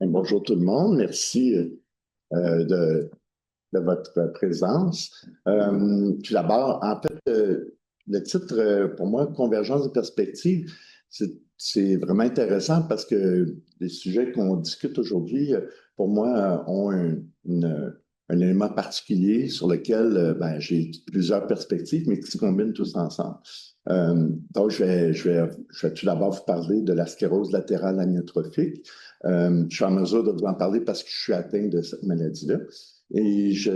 Bonjour tout le monde, merci de votre présence. Tout d'abord, en fait, le titre, pour moi, Convergence de perspectives, c'est vraiment intéressant parce que les sujets qu'on discute aujourd'hui, pour moi, ont un élément particulier sur lequel ben, j'ai plusieurs perspectives, mais qui se combinent tous ensemble. Donc, je vais tout d'abord vous parler de la sclérose latérale amyotrophique. Je suis en mesure de vous en parler parce que je suis atteint de cette maladie-là. Et je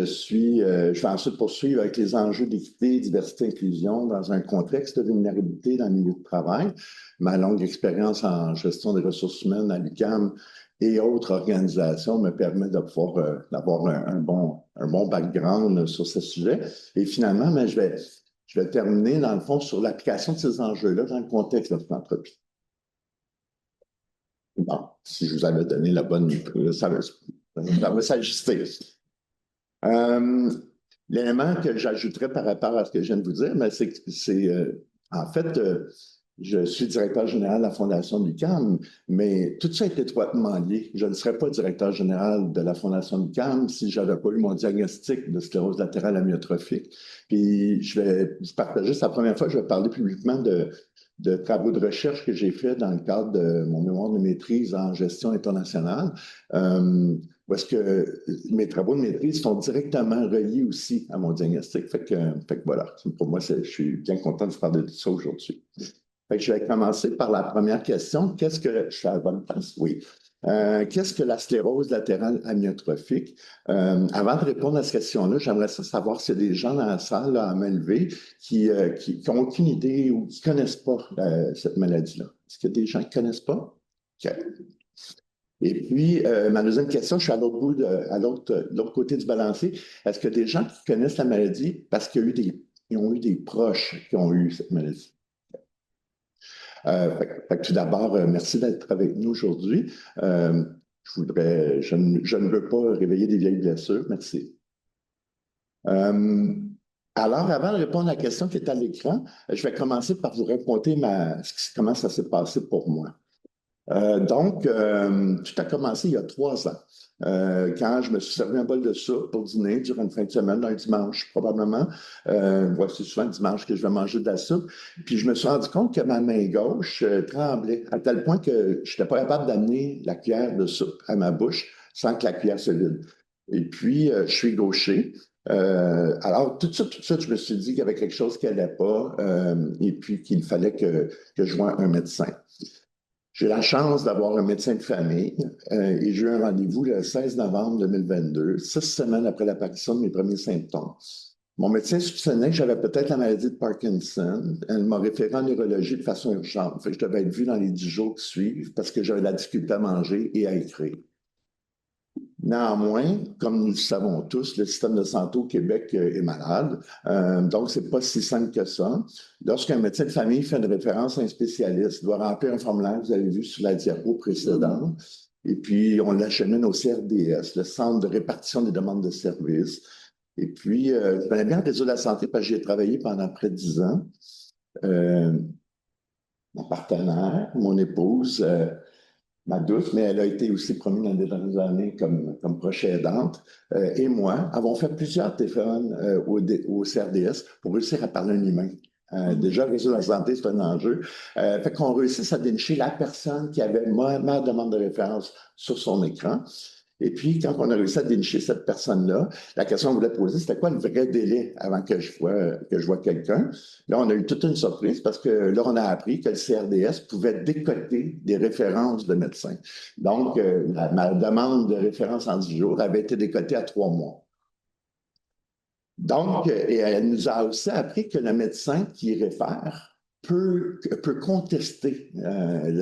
vais ensuite poursuivre avec les enjeux d'équité, diversité, inclusion dans un contexte de vulnérabilité dans le milieu de travail. Ma longue expérience en gestion des ressources humaines à l'UQAM et autres organisations me permet de pouvoir d'avoir un bon background sur ce sujet. Et finalement, ben, je vais terminer, dans le fond, sur l'application de ces enjeux-là dans le contexte de notre entreprise. Bon, si je vous avais donné la bonne, ça va s'ajuster. Euh, L'élément que j'ajouterais par rapport à ce que je viens de vous dire, mais en fait, je suis directeur général de la Fondation du CAM, mais tout ça est étroitement lié. Je ne serais pas directeur général de la Fondation du CAM si je n'avais pas eu mon diagnostic de sclérose latérale amyotrophique. Puis, je vais vous partager, c'est la première fois que je vais parler publiquement de travaux de recherche que j'ai fait dans le cadre de mon mémoire de maîtrise en gestion internationale. Parce que mes travaux de maîtrise sont directement reliés aussi à mon diagnostic. Fait que voilà, pour moi, je suis bien content de vous parler de ça aujourd'hui. Fait que je vais commencer par la première question. Je suis à la bonne place? Oui. Qu'est-ce que la sclérose latérale amyotrophique? Avant de répondre à cette question-là, j'aimerais savoir s'il y a des gens dans la salle là, à main levée qui n'ont aucune idée ou qui ne connaissent pas cette maladie-là. Est-ce qu'il y a des gens qui ne connaissent pas? OK. Et puis, ma deuxième question, je suis à l'autre côté du balancier. Est-ce que des gens qui connaissent la maladie parce ils ont eu des proches qui ont eu cette maladie? Fait que tout d'abord, merci d'être avec nous aujourd'hui. Je ne veux pas réveiller des vieilles blessures. Merci. Euh, alors, avant de répondre à la question qui est à l'écran, je vais commencer par vous raconter comment ça s'est passé pour moi. Tout a commencé il y a 3 ans, quand je me suis servi un bol de soupe pour dîner durant une fin de semaine, un dimanche probablement. C'est souvent le dimanche que je vais manger de la soupe. Puis je me suis rendu compte que ma main gauche tremblait à tel point que je n'étais pas capable d'amener la cuillère de soupe à ma bouche sans que la cuillère se vide. Et puis, je suis gaucher. Alors, tout ça, je me suis dit qu'il y avait quelque chose qui n'allait pas et puis qu'il fallait que je voie un médecin. J'ai la chance d'avoir un médecin de famille et j'ai eu un rendez-vous le 16 novembre 2022, 6 semaines après l'apparition de mes premiers symptômes. Mon médecin soupçonnait que j'avais peut-être la maladie de Parkinson. Elle m'a référé en neurologie de façon urgente. Fait que je devais être vu dans les 10 jours qui suivent parce que j'avais de la difficulté à manger et à écrire. Néanmoins, comme nous le savons tous, le système de santé au Québec est malade. Donc, c'est pas si simple que ça. Lorsqu'un médecin de famille fait une référence à un spécialiste, il doit remplir un formulaire que vous avez vu sur la diapo précédente. Et puis, on l'achemine au CRDS, le Centre de répartition des demandes de services. Et puis, je connais bien le réseau de la santé parce que j'y ai travaillé pendant près de 10 ans. Euh, Mon partenaire, mon épouse, ma douce, mais elle a été aussi promue dans les dernières années comme proche aidante, et moi avons fait plusieurs téléphones au CRDS pour réussir à parler un humain. Déjà, le réseau de la santé, c'est un enjeu. Fait qu'on réussisse à dénicher la personne qui avait ma demande de référence sur son écran. Et puis, quand on a réussi à dénicher cette personne-là, la question qu'on voulait poser, c'était quoi le vrai délai avant que je vois quelqu'un? Là, on a eu toute une surprise parce que là, on a appris que le CRDS pouvait décoder des références de médecins. Donc, ma demande de référence en 10 jours avait été décotée à 3 mois. Donc, et elle nous a aussi appris que le médecin qui réfère peut contester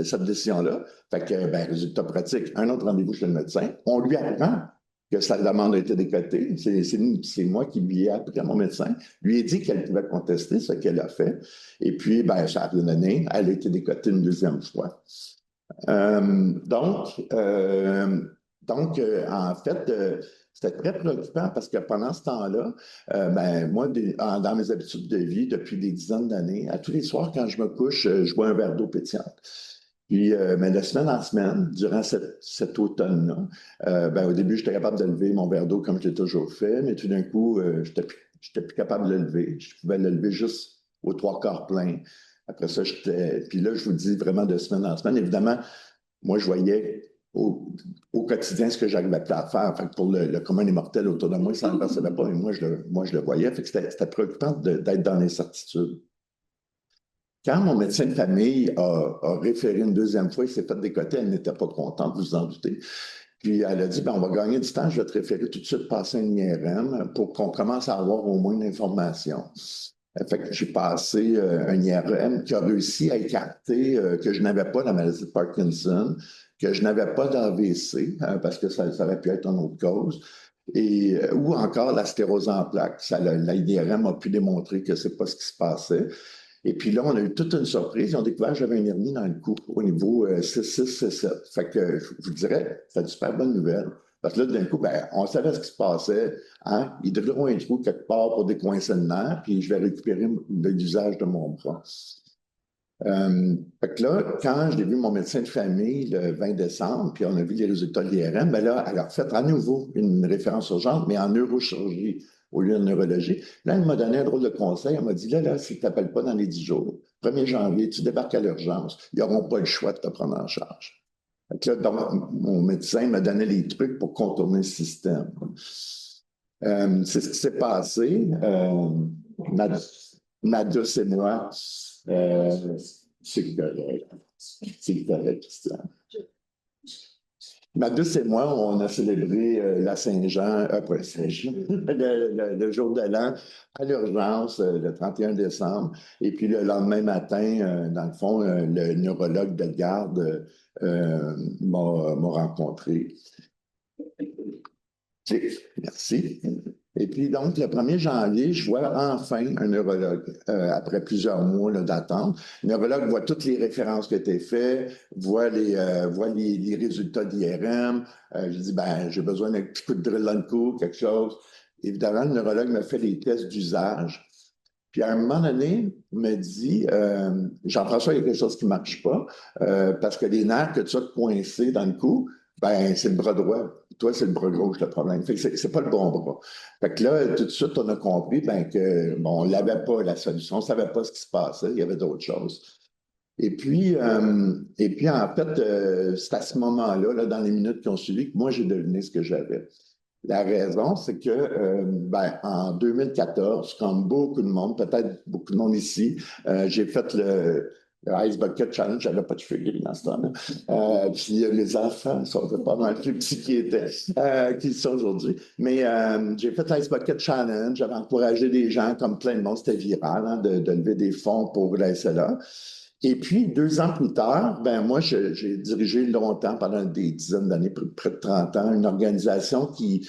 cette décision-là. Fait que, ben, résultat pratique, un autre rendez-vous chez le médecin, on lui apprend que sa demande a été décotée. C'est moi qui lui ai appris à mon médecin. Lui ai dit qu'elle pouvait contester ce qu'elle a fait. Et puis, ben, ça a donné, elle a été décotée une deuxième fois. Euh, donc, euh, en fait, c'était très préoccupant parce que pendant ce temps-là, ben, moi, dans mes habitudes de vie, depuis des dizaines d'années, à tous les soirs, quand je me couche, je bois un verre d'eau pétillante. Puis, mais de semaine en semaine, durant cet automne-là, au début, j'étais capable de lever mon verre d'eau comme je l'ai toujours fait, mais tout d'un coup, j'étais plus capable de le lever. Je pouvais le lever juste aux trois quarts plein. Après ça, puis là, je vous dis vraiment de semaine en semaine. Évidemment, moi, je voyais au quotidien ce que j'arrivais à faire. Fait que pour le commun des mortels autour de moi, ça ne percevait pas, mais moi, je le voyais. Fait que c'était préoccupant d'être dans l'incertitude. Quand mon médecin de famille a référé une deuxième fois, il s'est fait décoter, elle n'était pas contente, vous vous en doutez. Puis elle a dit, ben, on va gagner du temps, je vais te référer tout de suite passer un IRM pour qu'on commence à avoir au moins une information. Fait que j'ai passé un IRM qui a réussi à écarter que je n'avais pas la maladie de Parkinson, que je n'avais pas d'AVC, parce que ça aurait pu être une autre cause, ou encore la sclérose en plaques. L'IRM a pu démontrer que ce n'est pas ce qui se passait. Et puis là, on a eu toute une surprise. Ils ont découvert que j'avais une hernie dans le cou au niveau 6-6, 6-7. Fait que je vous dirais, c'est une super bonne nouvelle. Parce que là, d'un coup, on savait ce qui se passait. Hein? Ils drilleront un trou quelque part pour décoincer le nerf, puis je vais récupérer l'usage de mon bras. Fait que là, quand j'ai vu mon médecin de famille le 20 décembre, puis on a vu les résultats de l'IRM, là, elle a fait à nouveau une référence urgente, mais en neurochirurgie au lieu de neurologie. Là, elle m'a donné un drôle de conseil. Elle m'a dit, là, si tu t'appelles pas dans les 10 jours, 1er janvier, tu débarques à l'urgence. Ils n'auront pas le choix de te prendre en charge. Fait que là, donc, mon médecin m'a donné les trucs pour contourner le système. C'est ce qui s'est passé. Ma douce et moi, c'est correct. C'est correct, Christian. Ma douce et moi, on a célébré la Saint-Jean, pas Saint-Jean, le jour de l'an à l'urgence le 31 décembre. Et puis le lendemain matin, dans le fond, le neurologue de garde m'a rencontré. Merci. Et puis, donc, le 1er janvier, je vois enfin un neurologue après plusieurs mois d'attente. Le neurologue voit toutes les références qui ont été faites, voit les résultats d'IRM. Je dis, j'ai besoin d'un petit coup de drill dans le cou, quelque chose. Évidemment, le neurologue me fait des tests d'usage. Puis à un moment donné, il me dit, Jean-François, il y a quelque chose qui ne marche pas, parce que les nerfs que tu as coincés dans le cou, c'est le bras droit. Toi, c'est le bras gauche le problème. Fait que c'est pas le bon bras. Fait que là, tout de suite, on a compris on n'avait pas la solution, on ne savait pas ce qui se passait, il y avait d'autres choses. Et puis en fait, c'est à ce moment-là, là, dans les minutes qui ont suivi, que moi, j'ai deviné ce que j'avais. La raison, c'est que en 2014, comme beaucoup de monde, peut-être beaucoup de monde ici, j'ai fait le Ice Bucket Challenge. J'avais pas de cheveux dans ce temps-là. Puis les enfants sont pas mal plus petits qu'ils sont aujourd'hui. Mais j'ai fait l'Ice Bucket Challenge. J'avais encouragé des gens, comme plein de monde, c'était viral, hein, de lever des fonds pour la SLA. Et puis, 2 ans plus tard, moi, j'ai dirigé longtemps, pendant des dizaines d'années, près de 30 ans, une organisation qui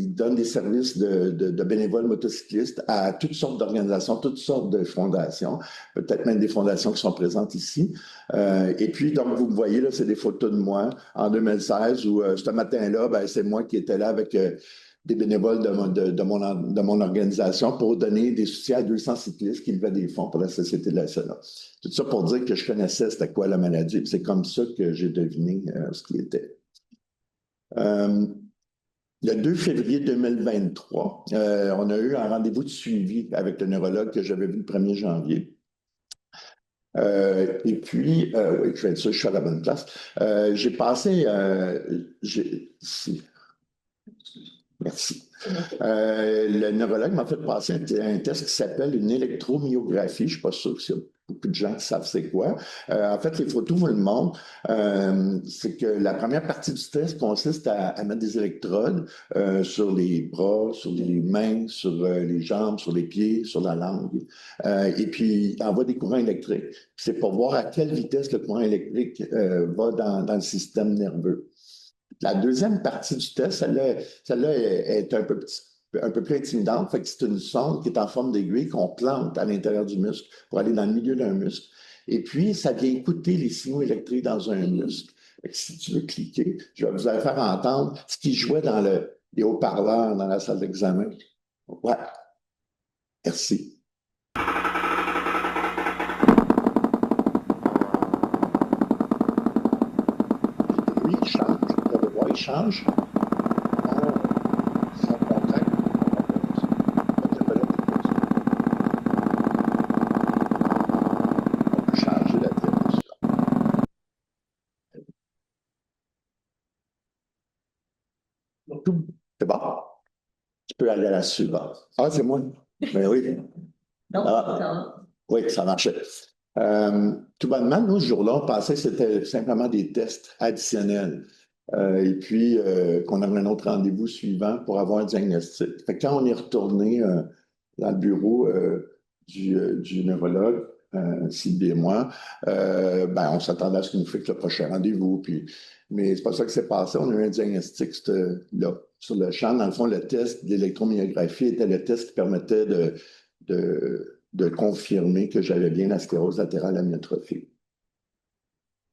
donne des services de bénévoles motocyclistes à toutes sortes d'organisations, toutes sortes de fondations, peut-être même des fondations qui sont présentes ici. Et puis, donc, vous me voyez, là, c'est des photos de moi en 2016 où ce matin-là, c'est moi qui étais là avec des bénévoles de mon organisation pour donner des soutiens à 200 cyclistes qui levaient des fonds pour la Société de la SLA. Tout ça pour dire que je connaissais c'était quoi la maladie. C'est comme ça que j'ai deviné ce qui était. Le 2 février 2023, on a eu un rendez-vous de suivi avec le neurologue que j'avais vu le 1er janvier. Et puis, oui, je vais être sûr, je suis à la bonne place. J'ai passé, merci. Le neurologue m'a fait passer un test qui s'appelle une électromyographie. Je ne suis pas sûr qu'il y a beaucoup de gens qui savent c'est quoi. En fait, les photos vous le montrent. C'est que la première partie du test consiste à mettre des électrodes sur les bras, sur les mains, sur les jambes, sur les pieds, sur la langue. Et puis, il envoie des courants électriques. C'est pour voir à quelle vitesse le courant électrique va dans le système nerveux. La deuxième partie du test, celle-là est un peu plus intimidante. Fait que c'est une sonde qui est en forme d'aiguille qu'on plante à l'intérieur du muscle pour aller dans le milieu d'un muscle. Et puis, ça vient écouter les signaux électriques dans un muscle. Fait que si tu veux cliquer, je vais vous faire entendre ce qui jouait dans les haut-parleurs dans la salle d'examen. Ouais. Merci. lui, il change. Vous allez voir, il change dans son contact. On peut changer la diapositive. C'est bon? Tu peux aller à la suivante. Ah, c'est moi. Ben oui. Non, Ah, oui, ça marchait. Tout bonnement, nous, ce jour-là, on pensait que c'était simplement des tests additionnels. Et puis, qu'on avait un autre rendez-vous suivant pour avoir un diagnostic. Fait que quand on est retourné dans le bureau du neurologue, Sylvie et moi, ben, on s'attendait à ce qu'il nous fixe le prochain rendez-vous. Puis, mais c'est pas ça qui s'est passé. On a eu un diagnostic là, sur le champ. Dans le fond, le test d'électromyographie était le test qui permettait de confirmer que j'avais bien la sclérose latérale amyotrophique.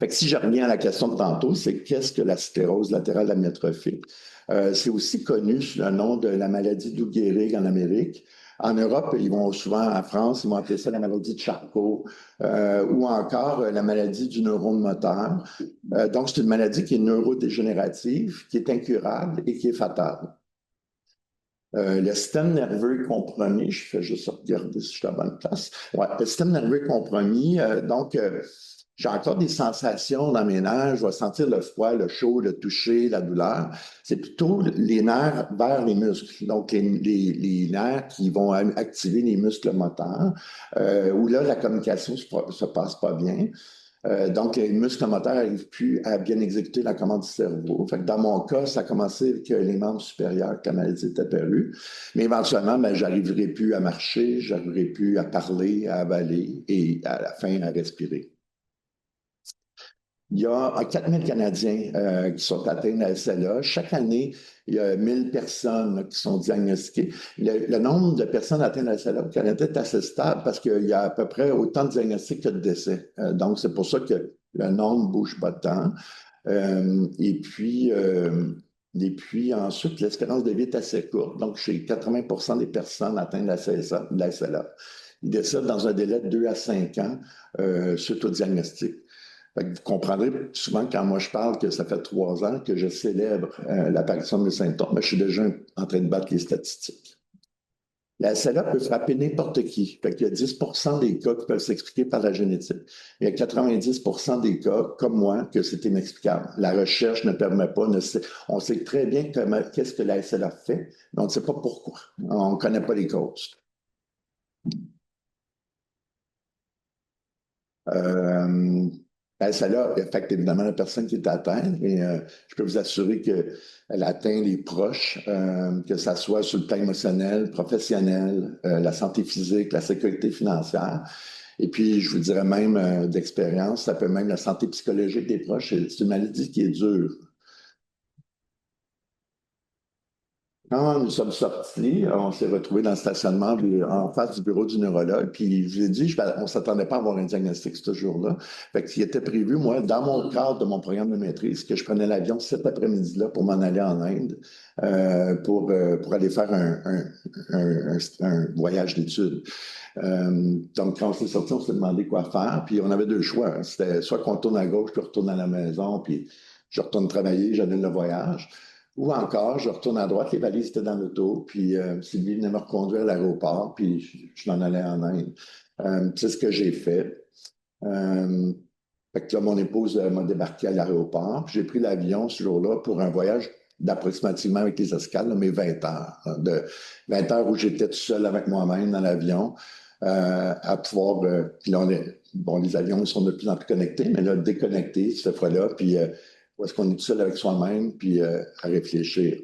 Fait que si je reviens à la question de tantôt, c'est qu'est-ce que la sclérose latérale amyotrophique? C'est aussi connu sous le nom de la maladie Lou Gehrig en Amérique. En Europe, ils vont souvent, en France, ils vont appeler ça la maladie de Charcot ou encore la maladie du neurone moteur. Donc, c'est une maladie qui est neurodégénérative, qui est incurable et qui est fatale. Le système nerveux est compromis. Je fais juste regarder si je suis à la bonne place. Ouais, le système nerveux est compromis. J'ai encore des sensations dans mes nerfs. Je vais sentir le froid, le chaud, le toucher, la douleur. C'est plutôt les nerfs vers les muscles. Donc, les nerfs qui vont activer les muscles moteurs, où là, la communication se passe pas bien. Donc, les muscles moteurs n'arrivent plus à bien exécuter la commande du cerveau. Fait que dans mon cas, ça a commencé avec les membres supérieurs quand la maladie est apparue. Mais éventuellement, ben, j'arriverai plus à marcher, j'arriverai plus à parler, à avaler et à la fin à respirer. Il y a 4000 Canadiens qui sont atteints de la SLA. Chaque année, il y a 1000 personnes là, qui sont diagnostiquées. Le nombre de personnes atteintes de la SLA au Canada est assez stable parce qu'il y a à peu près autant de diagnostics que de décès. Donc, c'est pour ça que le nombre ne bouge pas tant. Et puis ensuite, l'espérance de vie est assez courte. Donc, chez 80 des personnes atteintes de la SLA, ils décèdent dans un délai de 2 à 5 ans suite au diagnostic. Vous comprendrez souvent quand moi je parle que ça fait 3 ans que je célèbre l'apparition de mes symptômes, mais je suis déjà en train de battre les statistiques. La SLA peut frapper n'importe qui. Il y a 10% des cas qui peuvent s'expliquer par la génétique. Il y a 90% des cas, comme moi, que c'est inexplicable. La recherche ne permet pas, on sait très bien qu'est-ce que la SLA fait, mais on ne sait pas pourquoi. On ne connaît pas les causes. Ça affecte évidemment la personne qui est atteinte, mais je peux vous assurer qu'elle atteint les proches, que ce soit sur le plan émotionnel, professionnel, la santé physique, la sécurité financière. Et puis, je vous dirais même d'expérience, ça peut même la santé psychologique des proches. C'est une maladie qui est dure. Quand nous sommes sortis, on s'est retrouvés dans le stationnement en face du bureau du neurologue. Puis je vous ai dit, on ne s'attendait pas à avoir un diagnostic ce jour-là. Fait qu'il était prévu, moi, dans mon cadre de mon programme de maîtrise, que je prenais l'avion cet après-midi-là pour m'en aller en Inde pour aller faire un voyage d'études. Donc, quand on s'est sortis, on s'est demandé quoi faire. Puis on avait deux choix, hein. C'était soit qu'on tourne à gauche, puis on retourne à la maison, puis je retourne travailler, j'annule le voyage. Ou encore, je retourne à droite, les valises étaient dans l'auto, puis Sylvie venait me reconduire à l'aéroport, puis je m'en allais en Inde. C'est ce que j'ai fait. Fait que là, mon épouse m'a débarqué à l'aéroport, puis j'ai pris l'avion ce jour-là pour un voyage d'approximativement avec les escales, là, mais 20 heures. De 20 heures où j'étais tout seul avec moi-même dans l'avion, à pouvoir. Puis là, bon, les avions sont de plus en plus connectés, mais là, déconnectés cette fois-là, puis où est-ce qu'on est tout seul avec soi-même, puis à réfléchir.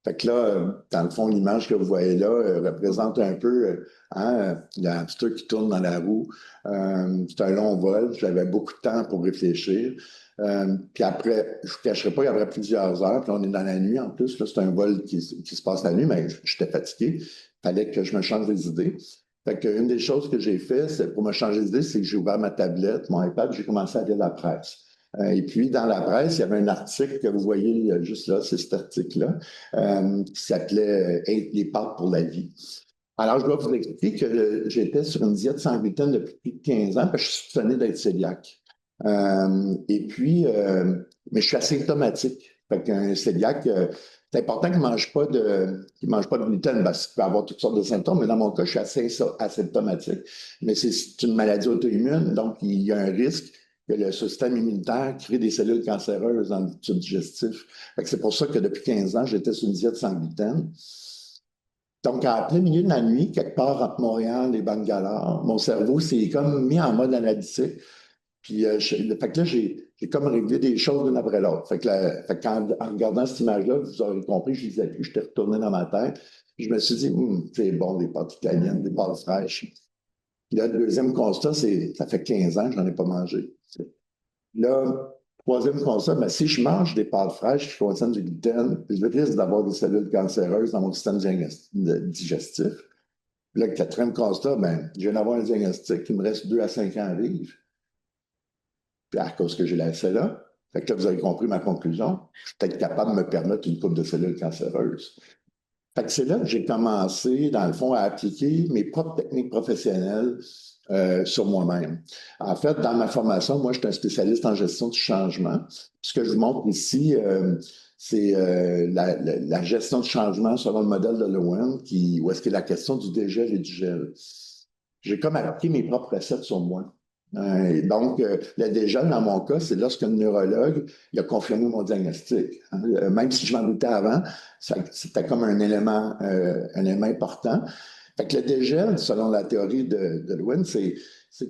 Fait que là, dans le fond, l'image que vous voyez là représente un peu hein, le hamster qui tourne dans la roue. C'est un long vol, j'avais beaucoup de temps pour réfléchir. Puis après, je ne vous cacherai pas, il y avait plusieurs heures, puis là, on est dans la nuit en plus. Là, c'est un vol qui se passe la nuit, mais j'étais fatigué. Il fallait que je me change des idées. Fait qu'une des choses que j'ai fait, c'est pour me changer d'idée, c'est que j'ai ouvert ma tablette, mon iPad, j'ai commencé à lire la presse. Et puis, dans la presse, il y avait un article que vous voyez juste là, c'est cet article-là, qui s'appelait Les pâtes pour la vie. Alors, je dois vous expliquer que j'étais sur une diète sans gluten depuis plus de 15 ans, parce que je suis soupçonné d'être cœliaque. Et puis, mais je suis asymptomatique. Fait qu'un cœliaque, c'est important qu'il ne mange pas de gluten parce qu'il peut avoir toutes sortes de symptômes, mais dans mon cas, je suis assez asymptomatique. Mais c'est une maladie auto-immune, donc il y a un risque que le système immunitaire crée des cellules cancéreuses dans le tube digestif. C'est pour ça que depuis 15 ans, j'étais sur une diète sans gluten. Donc, à plein milieu de la nuit, quelque part entre Montréal et Bangalore, mon cerveau s'est comme mis en mode analytique. Puis, fait que là, j'ai comme réglé des choses l'une après l'autre. Fait qu'en en regardant cette image-là, vous aurez compris, je lisais plus, j'étais retourné dans ma tête. Puis je me suis dit, c'est bon, des pâtes italiennes, des pâtes fraîches. Puis là, le deuxième constat, c'est ça fait 15 ans que je n'en ai pas mangé. Là, troisième constat, ben, si je mange des pâtes fraîches qui contiennent du gluten, je risque d'avoir des cellules cancéreuses dans mon système digestif. Puis là, le quatrième constat, ben, je viens d'avoir un diagnostic, il me reste 2 à 5 ans à vivre. Puis à cause que j'ai la SLA, fait que là, vous avez compris ma conclusion, je suis peut-être capable de me permettre une coupe de cellules cancéreuses. Fait que c'est là que j'ai commencé, dans le fond, à appliquer mes propres techniques professionnelles sur moi-même. En fait, dans ma formation, moi, je suis un spécialiste en gestion du changement. Ce que je vous montre ici, c'est la gestion du changement selon le modèle de Lowen, où est-ce qu'il y a la question du dégel et du gel. J'ai comme appliqué mes propres recettes sur moi. Donc, le dégel, dans mon cas, c'est lorsque le neurologue il a confirmé mon diagnostic. Même si je m'en doutais avant, c'était comme un élément important. Fait que le dégel, selon la théorie de Lewin, c'est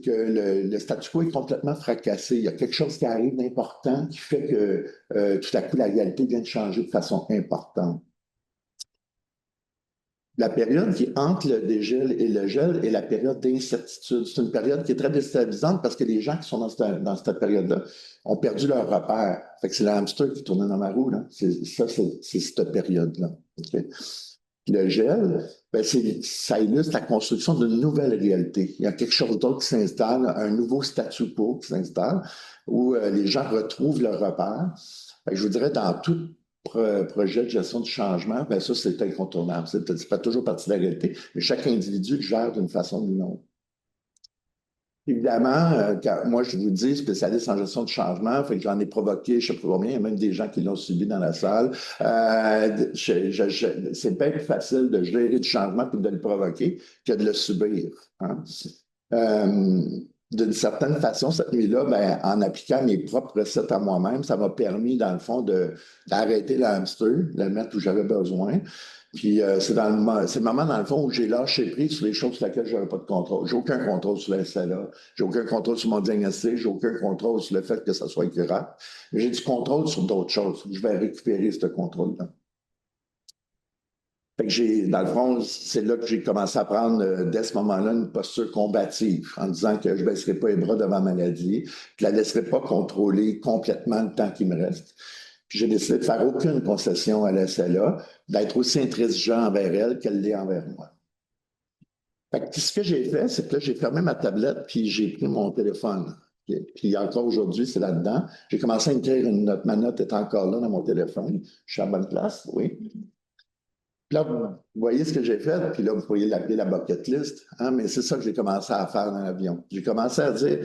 que le statu quo est complètement fracassé. Il y a quelque chose qui arrive d'important qui fait que tout à coup, la réalité vient de changer de façon importante. La période qui est entre le dégel et le gel est la période d'incertitude. C'est une période qui est très déstabilisante parce que les gens qui sont dans cette période-là ont perdu leur repère. Fait que c'est le hamster qui tournait dans ma roue. Là. C'est cette période-là. Okay? Le gel, ben ça illustre la construction d'une nouvelle réalité. Il y a quelque chose d'autre qui s'installe, un nouveau statu quo qui s'installe, où les gens retrouvent leur repère. Je vous dirais, dans tout projet de gestion du changement, ben ça, c'est incontournable. Ça fait toujours partie de la réalité, mais chaque individu le gère d'une façon ou d'une autre. Évidemment, moi, je vous dis, spécialiste en gestion du changement, fait que j'en ai provoqué, je ne sais pas combien, il y a même des gens qui l'ont subi dans la salle. C'est bien plus facile de gérer du changement que de le provoquer que de le subir. Hein. D'une certaine façon, cette nuit-là, ben, en appliquant mes propres recettes à moi-même, ça m'a permis, dans le fond, d'arrêter le hamster, de le mettre où j'avais besoin. Puis c'est le moment, dans le fond, où j'ai lâché prise sur les choses sur lesquelles je n'avais pas de contrôle. J'ai aucun contrôle sur la SLA, j'ai aucun contrôle sur mon diagnostic, j'ai aucun contrôle sur le fait que ça soit incurable. Mais j'ai du contrôle sur d'autres choses. Je vais récupérer ce contrôle-là. Fait que dans le fond, c'est là que j'ai commencé à prendre, dès ce moment-là, une posture combative, en disant que je ne baisserai pas les bras devant la maladie, que je ne la laisserai pas contrôler complètement le temps qui me reste. Puis j'ai décidé de faire aucune concession à la SLA, d'être aussi intransigeant envers elle qu'elle l'est envers moi. Fait que ce que j'ai fait, c'est que là, j'ai fermé ma tablette, puis j'ai pris mon téléphone. Puis encore aujourd'hui, c'est là-dedans. J'ai commencé à écrire une note. Ma note est encore là dans mon téléphone. Je suis à la bonne place, oui. Puis là, vous voyez ce que j'ai fait, puis là, vous pourriez l'appeler la bucket list, hein, mais c'est ça que j'ai commencé à faire dans l'avion. J'ai commencé à dire,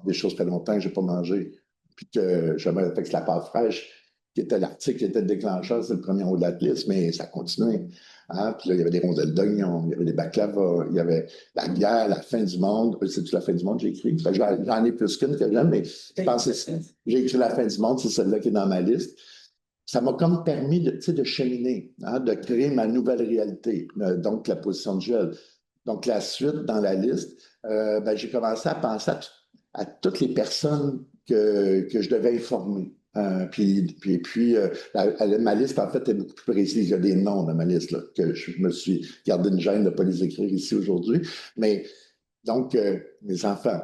des choses très longtemps que je n'ai pas mangé, puis que j'aimerais fait que la pâte fraîche, qui était l'article qui était le déclencheur, c'est le premier haut de la liste, mais ça continuait. Hein? Puis là, il y avait des rondelles d'oignon, il y avait des baklava, il y avait la guerre, la fin du monde. C'est-tu la fin du monde que j'ai écrit? J'en ai plus qu'une que j'aime, mais je pense que j'ai écrit la fin du monde, c'est celle-là qui est dans ma liste. Ça m'a comme permis de cheminer, hein, de créer ma nouvelle réalité, donc la position de gel. Donc la suite dans la liste, ben, j'ai commencé à penser à toutes les personnes que je devais informer. Ma liste, en fait, est beaucoup plus précise. Il y a des noms dans ma liste là, que je me suis gardé une gêne de ne pas les écrire ici aujourd'hui. Mais donc, mes enfants,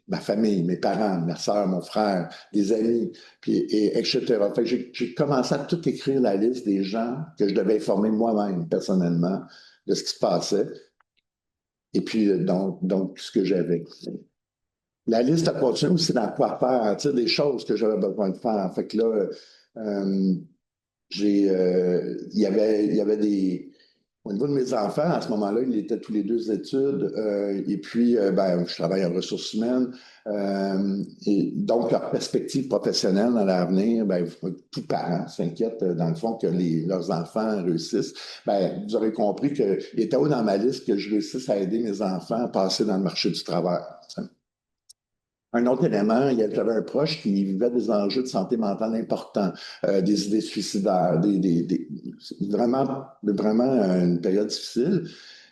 ma famille, mes parents, ma soeur, mon frère, des amis, etc. Fait que j'ai commencé à tout écrire la liste des gens que je devais informer moi-même, personnellement, de ce qui se passait. Et puis, donc ce que j'avais. La liste a continué aussi dans quoi faire, des choses que j'avais besoin de faire. Fait que là, il y avait Au niveau de mes enfants, à ce moment-là, ils étaient tous les deux études. Et puis, ben, je travaille en ressources humaines. Et donc, leur perspective professionnelle dans l'avenir, ben, tout parent s'inquiète, dans le fond, que leurs enfants réussissent. Ben, vous aurez compris qu'il était haut dans ma liste que je réussisse à aider mes enfants à passer dans le marché du travail. Un autre élément, j'avais un proche qui vivait des enjeux de santé mentale importants, des idées suicidaires, vraiment une période difficile.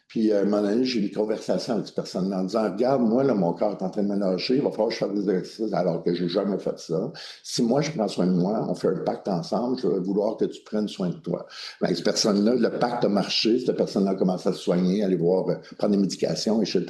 Puis, à un moment donné, j'ai eu une conversation avec cette personne-là en disant, regarde, moi, là, mon corps est en train de me lâcher, il va falloir que je fasse des exercices alors que j'ai jamais fait ça. Si moi, je prends soin de moi, on fait un pacte ensemble, je vais vouloir que tu prennes soin de toi. Ben, cette personne-là, le pacte a marché, cette personne-là a commencé à se soigner, aller voir, prendre des médications, etc.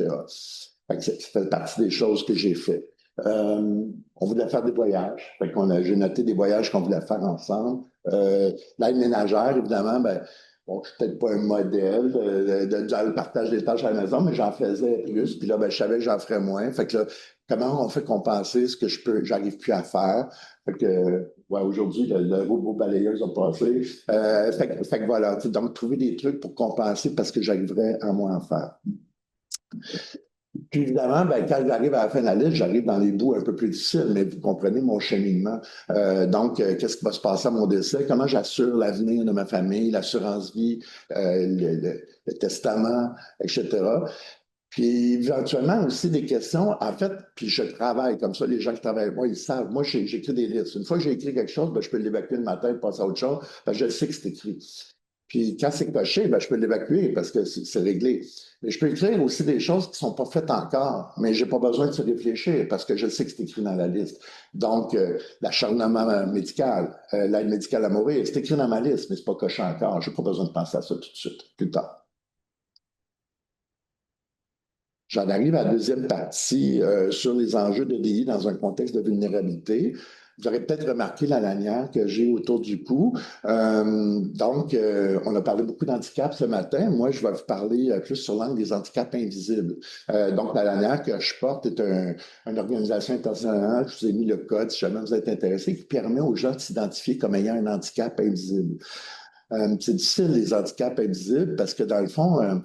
Fait que ça fait partie des choses que j'ai fait. On voulait faire des voyages. J'ai noté des voyages qu'on voulait faire ensemble. L'aide ménagère, évidemment, ben, bon, je suis peut-être pas un modèle dans le partage des tâches à la maison, mais j'en faisais plus. Puis là, ben, je savais que j'en ferais moins. Fait que là, comment on fait compenser ce que j'arrive plus à faire? Fait que, ouais, aujourd'hui, le robot balayeuse a passé. Fait que voilà. Donc, trouver des trucs pour compenser parce que j'arriverais à moins en faire. Puis évidemment, ben, quand j'arrive à la fin de la liste, j'arrive dans les bouts un peu plus difficiles, mais vous comprenez mon cheminement. Qu'est-ce qui va se passer à mon décès? Comment j'assure l'avenir de ma famille, l'assurance vie, le testament, etc. Puis éventuellement aussi des questions, en fait, puis je travaille comme ça, les gens qui travaillent avec moi, ils savent. Moi, j'écris des listes. Une fois que j'ai écrit quelque chose, ben, je peux l'évacuer de ma tête, passer à autre chose, ben, je sais que c'est écrit. Puis quand c'est coché, ben, je peux l'évacuer parce que c'est réglé. Mais je peux écrire aussi des choses qui ne sont pas faites encore, mais je n'ai pas besoin de se réfléchir parce que je sais que c'est écrit dans la liste. Donc, l'acharnement médical, l'aide médicale à mourir, c'est écrit dans ma liste, mais ce n'est pas coché encore. Je n'ai pas besoin de penser à ça tout de suite, plus tard. J'en arrive à la deuxième partie sur les enjeux de DI dans un contexte de vulnérabilité. Vous aurez peut-être remarqué la lanière que j'ai autour du cou. On a parlé beaucoup d'handicap ce matin. Moi, je vais vous parler plus sur l'angle des handicaps invisibles. Donc, la lanière que je porte est une organisation internationale. Je vous ai mis le code si jamais vous êtes intéressé, qui permet aux gens de s'identifier comme ayant un handicap invisible. C'est difficile, les handicaps invisibles, parce que dans le fond,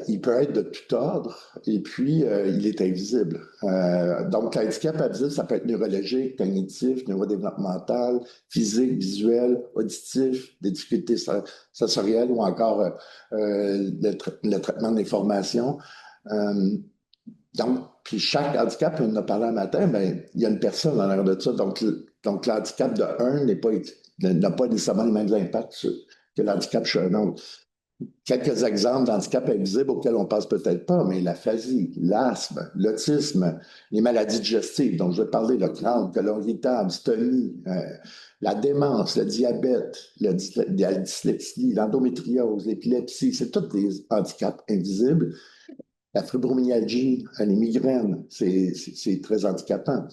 il peut être de tout ordre et puis il est invisible. Donc, l'handicap invisible, ça peut être neurologique, cognitif, neurodéveloppemental, physique, visuel, auditif, des difficultés sensorielles ou encore le traitement de l'information. Euh, donc, puis chaque handicap, on en a parlé un matin, ben, il y a une personne en l'air de ça. Donc l'handicap de un n'a pas nécessairement les mêmes impacts que l'handicap chez un autre. Quelques exemples d'handicap invisibles auxquels on ne pense peut-être pas, mais l'aphasie, l'asthme, l'autisme, les maladies digestives dont je vais parler, le crâne, colon irritable, stomie, la démence, le diabète, la dyslexie, l'endométriose, l'épilepsie, c'est tous des handicaps invisibles. La fibromyalgie, les migraines, c'est très handicapant.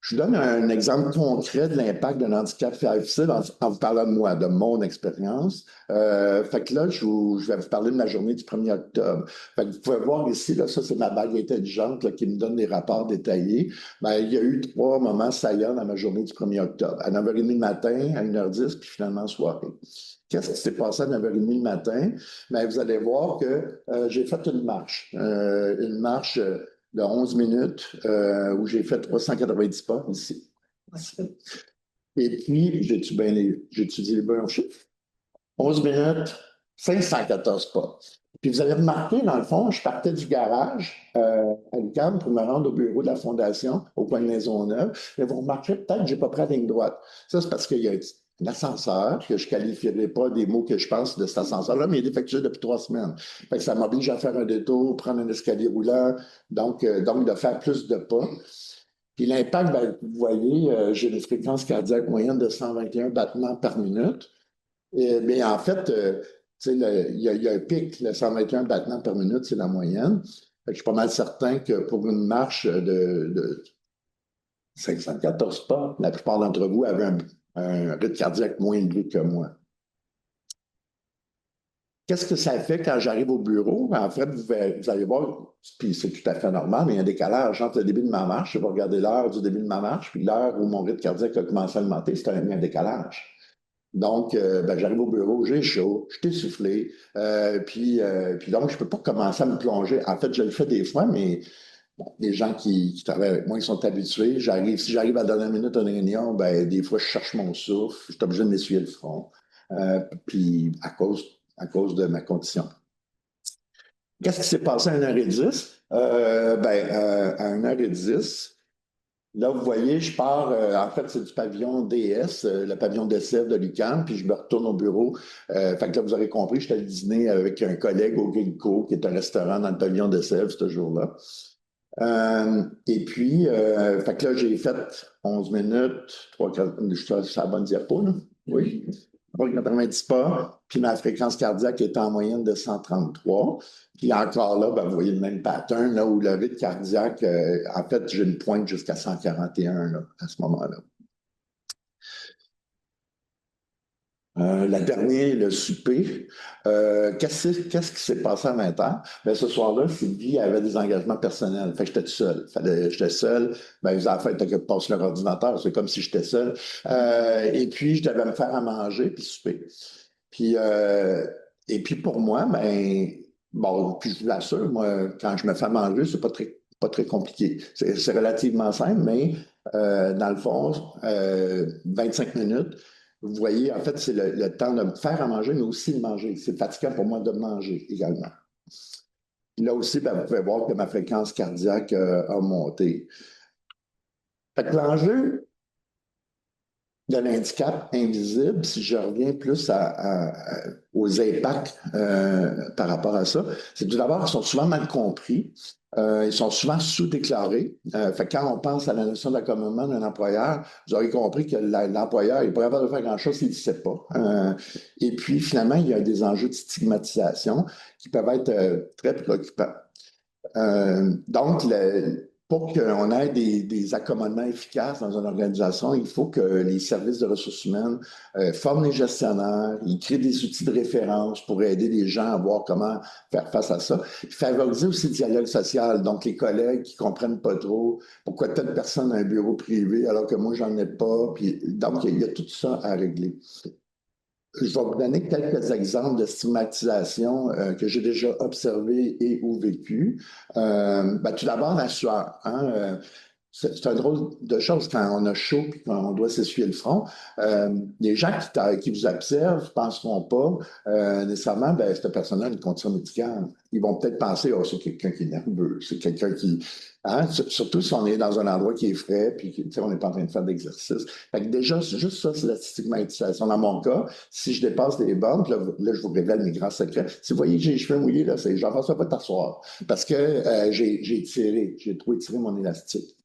Je vous donne un exemple concret de l'impact d'un handicap difficile en vous parlant de moi, de mon expérience. Fait que là, je vais vous parler de ma journée du 1er octobre. Fait que vous pouvez voir ici, là, ça c'est ma bague intelligente là, qui me donne des rapports détaillés. Ben, il y a eu 3 moments saillants dans ma journée du 1er octobre. À 9h30 le matin, à 1h10, puis finalement soirée. Qu'est-ce qui s'est passé à 9h30 le matin? Ben, vous allez voir que j'ai fait une marche. Une marche de 11 minutes où j'ai fait 390 pas ici. Et puis, j'étudie les bons chiffres. 11 minutes, 514 pas. Puis vous avez remarqué, dans le fond, je partais du garage à l'UQAM pour me rendre au bureau de la Fondation, au coin de Maisonneuve. Mais vous remarquerez peut-être que je n'ai pas pris la ligne droite. Ça, c'est parce qu'il y a un ascenseur, que je ne qualifierai pas des mots que je pense de cet ascenseur-là, mais il est défectueux depuis 3 semaines. Fait que ça m'oblige à faire un détour, prendre un escalier roulant, donc de faire plus de pas. Puis l'impact, ben, vous voyez, j'ai une fréquence cardiaque moyenne de 121 battements par minute. Mais en fait, il y a un pic, le 121 battements par minute, c'est la moyenne. Fait que je suis pas mal certain que pour une marche de 514 pas, la plupart d'entre vous avaient un rythme cardiaque moins élevé que moi. Qu'est-ce que ça fait quand j'arrive au bureau? En fait, vous allez voir, puis c'est tout à fait normal, mais il y a un décalage entre le début de ma marche, je vais regarder l'heure du début de ma marche, puis l'heure où mon rythme cardiaque a commencé à augmenter, c'est un décalage. Donc, ben, j'arrive au bureau, j'ai chaud, je suis essoufflé, puis donc, je ne peux pas commencer à me plonger. En fait, je le fais des fois, mais bon, les gens qui travaillent avec moi, ils sont habitués. Si j'arrive à la dernière minute d'une réunion, ben, des fois, je cherche mon souffle, je suis obligé de m'essuyer le front, puis à cause de ma condition. Qu'est-ce qui s'est passé à 1h10? À 1h10, là, vous voyez, je pars, en fait, c'est du pavillon DS, le pavillon d'essai de l'UQAM, puis je me retourne au bureau. Fait que là, vous aurez compris, j'étais à dîner avec un collègue au Gilco, qui est un restaurant dans le pavillon d'essai ce jour-là. Et puis, fait que là, j'ai fait 11 minutes, 3, 4, je suis sur la bonne diapo, là. Oui. 90 pas, puis ma fréquence cardiaque est en moyenne de 133. Puis encore là, ben, vous voyez le même pattern, là, où le rythme cardiaque, en fait, j'ai une pointe jusqu'à 141 là, à ce moment-là. La dernière, le souper. Qu'est-ce qui s'est passé à 20h? Ben, ce soir-là, Sylvie avait des engagements personnels. Fait que j'étais tout seul. J'étais seul. Ben, les enfants étaient que passe leur ordinateur. C'est comme si j'étais seul. Et puis, je devais me faire à manger puis souper. Puis, et puis pour moi, ben, bon, puis je vous l'assure, moi, quand je me fais à manger, c'est pas très compliqué. C'est relativement simple, mais dans le fond, 25 minutes. Vous voyez, en fait, c'est le temps de me faire à manger, mais aussi de manger. C'est fatigant pour moi de manger également. Là aussi, ben, vous pouvez voir que ma fréquence cardiaque a monté. Fait que l'enjeu de l'handicap invisible, si je reviens plus aux impacts par rapport à ça, c'est que tout d'abord, ils sont souvent mal compris. Ils sont souvent sous-déclarés. Fait que quand on pense à la notion d'accommodement d'un employeur, vous aurez compris que l'employeur n'est pas capable de faire grand-chose s'il ne sait pas. Et puis, finalement, il y a des enjeux de stigmatisation qui peuvent être très préoccupants. Donc, pour qu'on ait des accommodements efficaces dans une organisation, il faut que les services de ressources humaines forment les gestionnaires, ils créent des outils de référence pour aider les gens à voir comment faire face à ça. Puis favoriser aussi le dialogue social, donc les collègues qui ne comprennent pas trop pourquoi telle personne a un bureau privé alors que moi, j'en ai pas. Puis, donc, il y a tout ça à régler. Je vais vous donner quelques exemples de stigmatisation que j'ai déjà observées et ou vécues. Ben, tout d'abord, la sueur. Hein, c'est un drôle de chose quand on a chaud et qu'on doit s'essuyer le front. Les gens qui vous observent ne penseront pas nécessairement, ben, cette personne-là a une condition médicale. Ils vont peut-être penser, oh, c'est quelqu'un qui est nerveux, c'est quelqu'un qui. Hein, surtout si on est dans un endroit qui est frais puis on n'est pas en train de faire d'exercice. Fait que déjà, c'est juste ça, c'est la stigmatisation. Dans mon cas, si je dépasse les bornes, là, je vous révèle mes grands secrets. Si vous voyez que j'ai les cheveux mouillés, là, c'est Jean-François, pas t'asseoir. Parce que j'ai trop étiré mon élastique.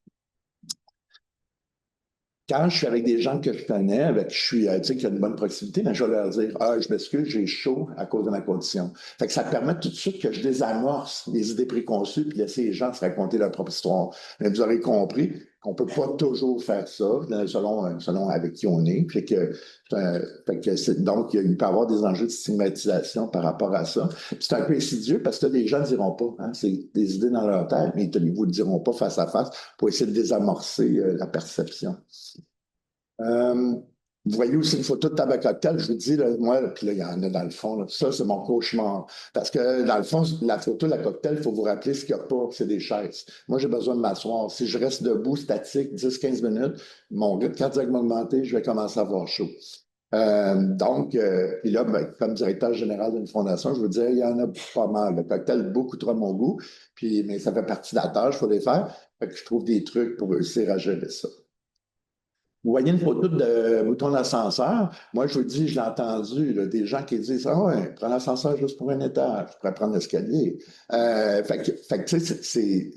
Quand je suis avec des gens que je connais, avec je suis, tu sais, qui a une bonne proximité, ben, je vais leur dire, ah, je m'excuse, j'ai chaud à cause de ma condition. Fait que ça permet tout de suite que je désamorce les idées préconçues puis laisser les gens se raconter leur propre histoire. Mais vous aurez compris qu'on peut pas toujours faire ça selon avec qui on est. Donc, il peut y avoir des enjeux de stigmatisation par rapport à ça. C'est un peu insidieux parce que les gens ne diront pas, hein, c'est des idées dans leur tête, mais ils ne vous le diront pas face à face pour essayer de désamorcer la perception. Euh, Vous voyez aussi une photo de tabac cocktail, je vous dis, là, moi, puis là, il y en a dans le fond, là, ça, c'est mon cauchemar. Parce que dans le fond, la photo de la cocktail, il faut vous rappeler ce qu'il n'y a pas, c'est des chaises. Moi, j'ai besoin de m'asseoir. Si je reste debout, statique, 10-15 minutes, mon rythme cardiaque va augmenter, je vais commencer à avoir chaud. Puis là, ben, comme directeur général d'une fondation, je vous dire, il y en a pas mal. Le cocktail, beaucoup trop à mon goût, mais ça fait partie de la tâche, il faut les faire. Fait que je trouve des trucs pour réussir à gérer ça. Vous voyez une photo de bouton d'ascenseur. Moi, je vous dis, je l'ai entendu, là, des gens qui disent, ah ouais, prends l'ascenseur juste pour un étage, je pourrais prendre l'escalier. Tu sais,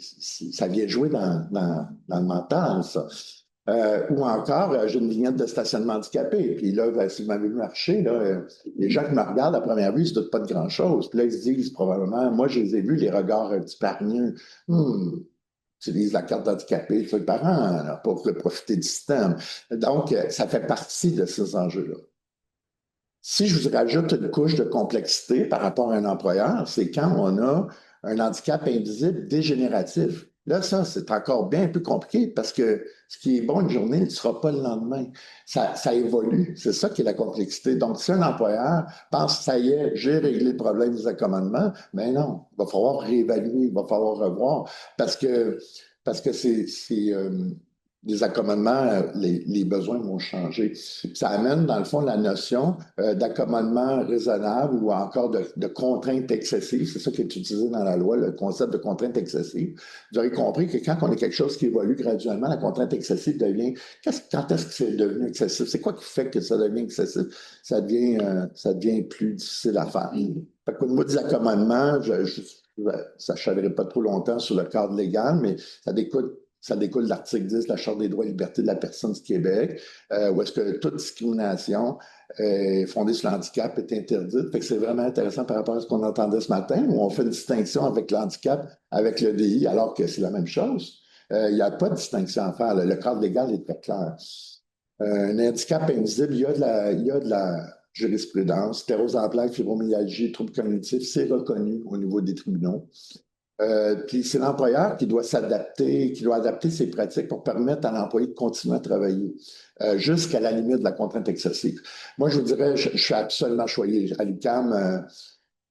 ça vient jouer dans le mental, ça. Ou encore, j'ai une vignette de stationnement handicapé. Puis là, ben, si vous m'avez vu marcher, là, les gens qui me regardent à première vue, ils ne se doutent pas de grand-chose. Puis là, ils se disent probablement, moi, je les ai vus, les regards un petit peu hargneux. Utilise la carte d'handicapé sur les parents là, pour profiter du système. Donc, ça fait partie de ces enjeux-là. Si je vous rajoute une couche de complexité par rapport à un employeur, c'est quand on a un handicap invisible dégénératif. Là, ça, c'est encore bien plus compliqué parce que ce qui est bon une journée ne sera pas le lendemain. Ça évolue. C'est ça qui est la complexité. Donc, si un employeur pense, ça y est, j'ai réglé le problème des accommodements, mais non, il va falloir réévaluer, il va falloir revoir parce que des accommodements, les besoins vont changer. Ça amène, dans le fond, la notion d'accommodement raisonnable ou encore de contrainte excessive. C'est ça qui est utilisé dans la loi, le concept de contrainte excessive. Vous aurez compris que quand on a quelque chose qui évolue graduellement, la contrainte excessive devient. Quand est-ce que c'est devenu excessif? C'est quoi qui fait que ça devient excessif? Ça devient plus difficile à faire. Fait qu'au niveau des accommodements, ça ne chalerait pas trop longtemps sur le cadre légal, mais ça découle de l'article 10 de la Charte des droits et libertés de la personne du Québec, où est-ce que toute discrimination fondée sur le handicap est interdite. Fait que c'est vraiment intéressant par rapport à ce qu'on entendait ce matin, où on fait une distinction avec l'handicap, avec le DI, alors que c'est la même chose. Il n'y a pas de distinction à faire. Le cadre légal est très clair. Un handicap invisible, il y a de la jurisprudence, sclérose en plaques, fibromyalgie, troubles cognitifs, c'est reconnu au niveau des tribunaux. Puis c'est l'employeur qui doit s'adapter, qui doit adapter ses pratiques pour permettre à l'employé de continuer à travailler jusqu'à la limite de la contrainte excessive. Moi, je vous dirais, je suis absolument choyé. À l'UQAM,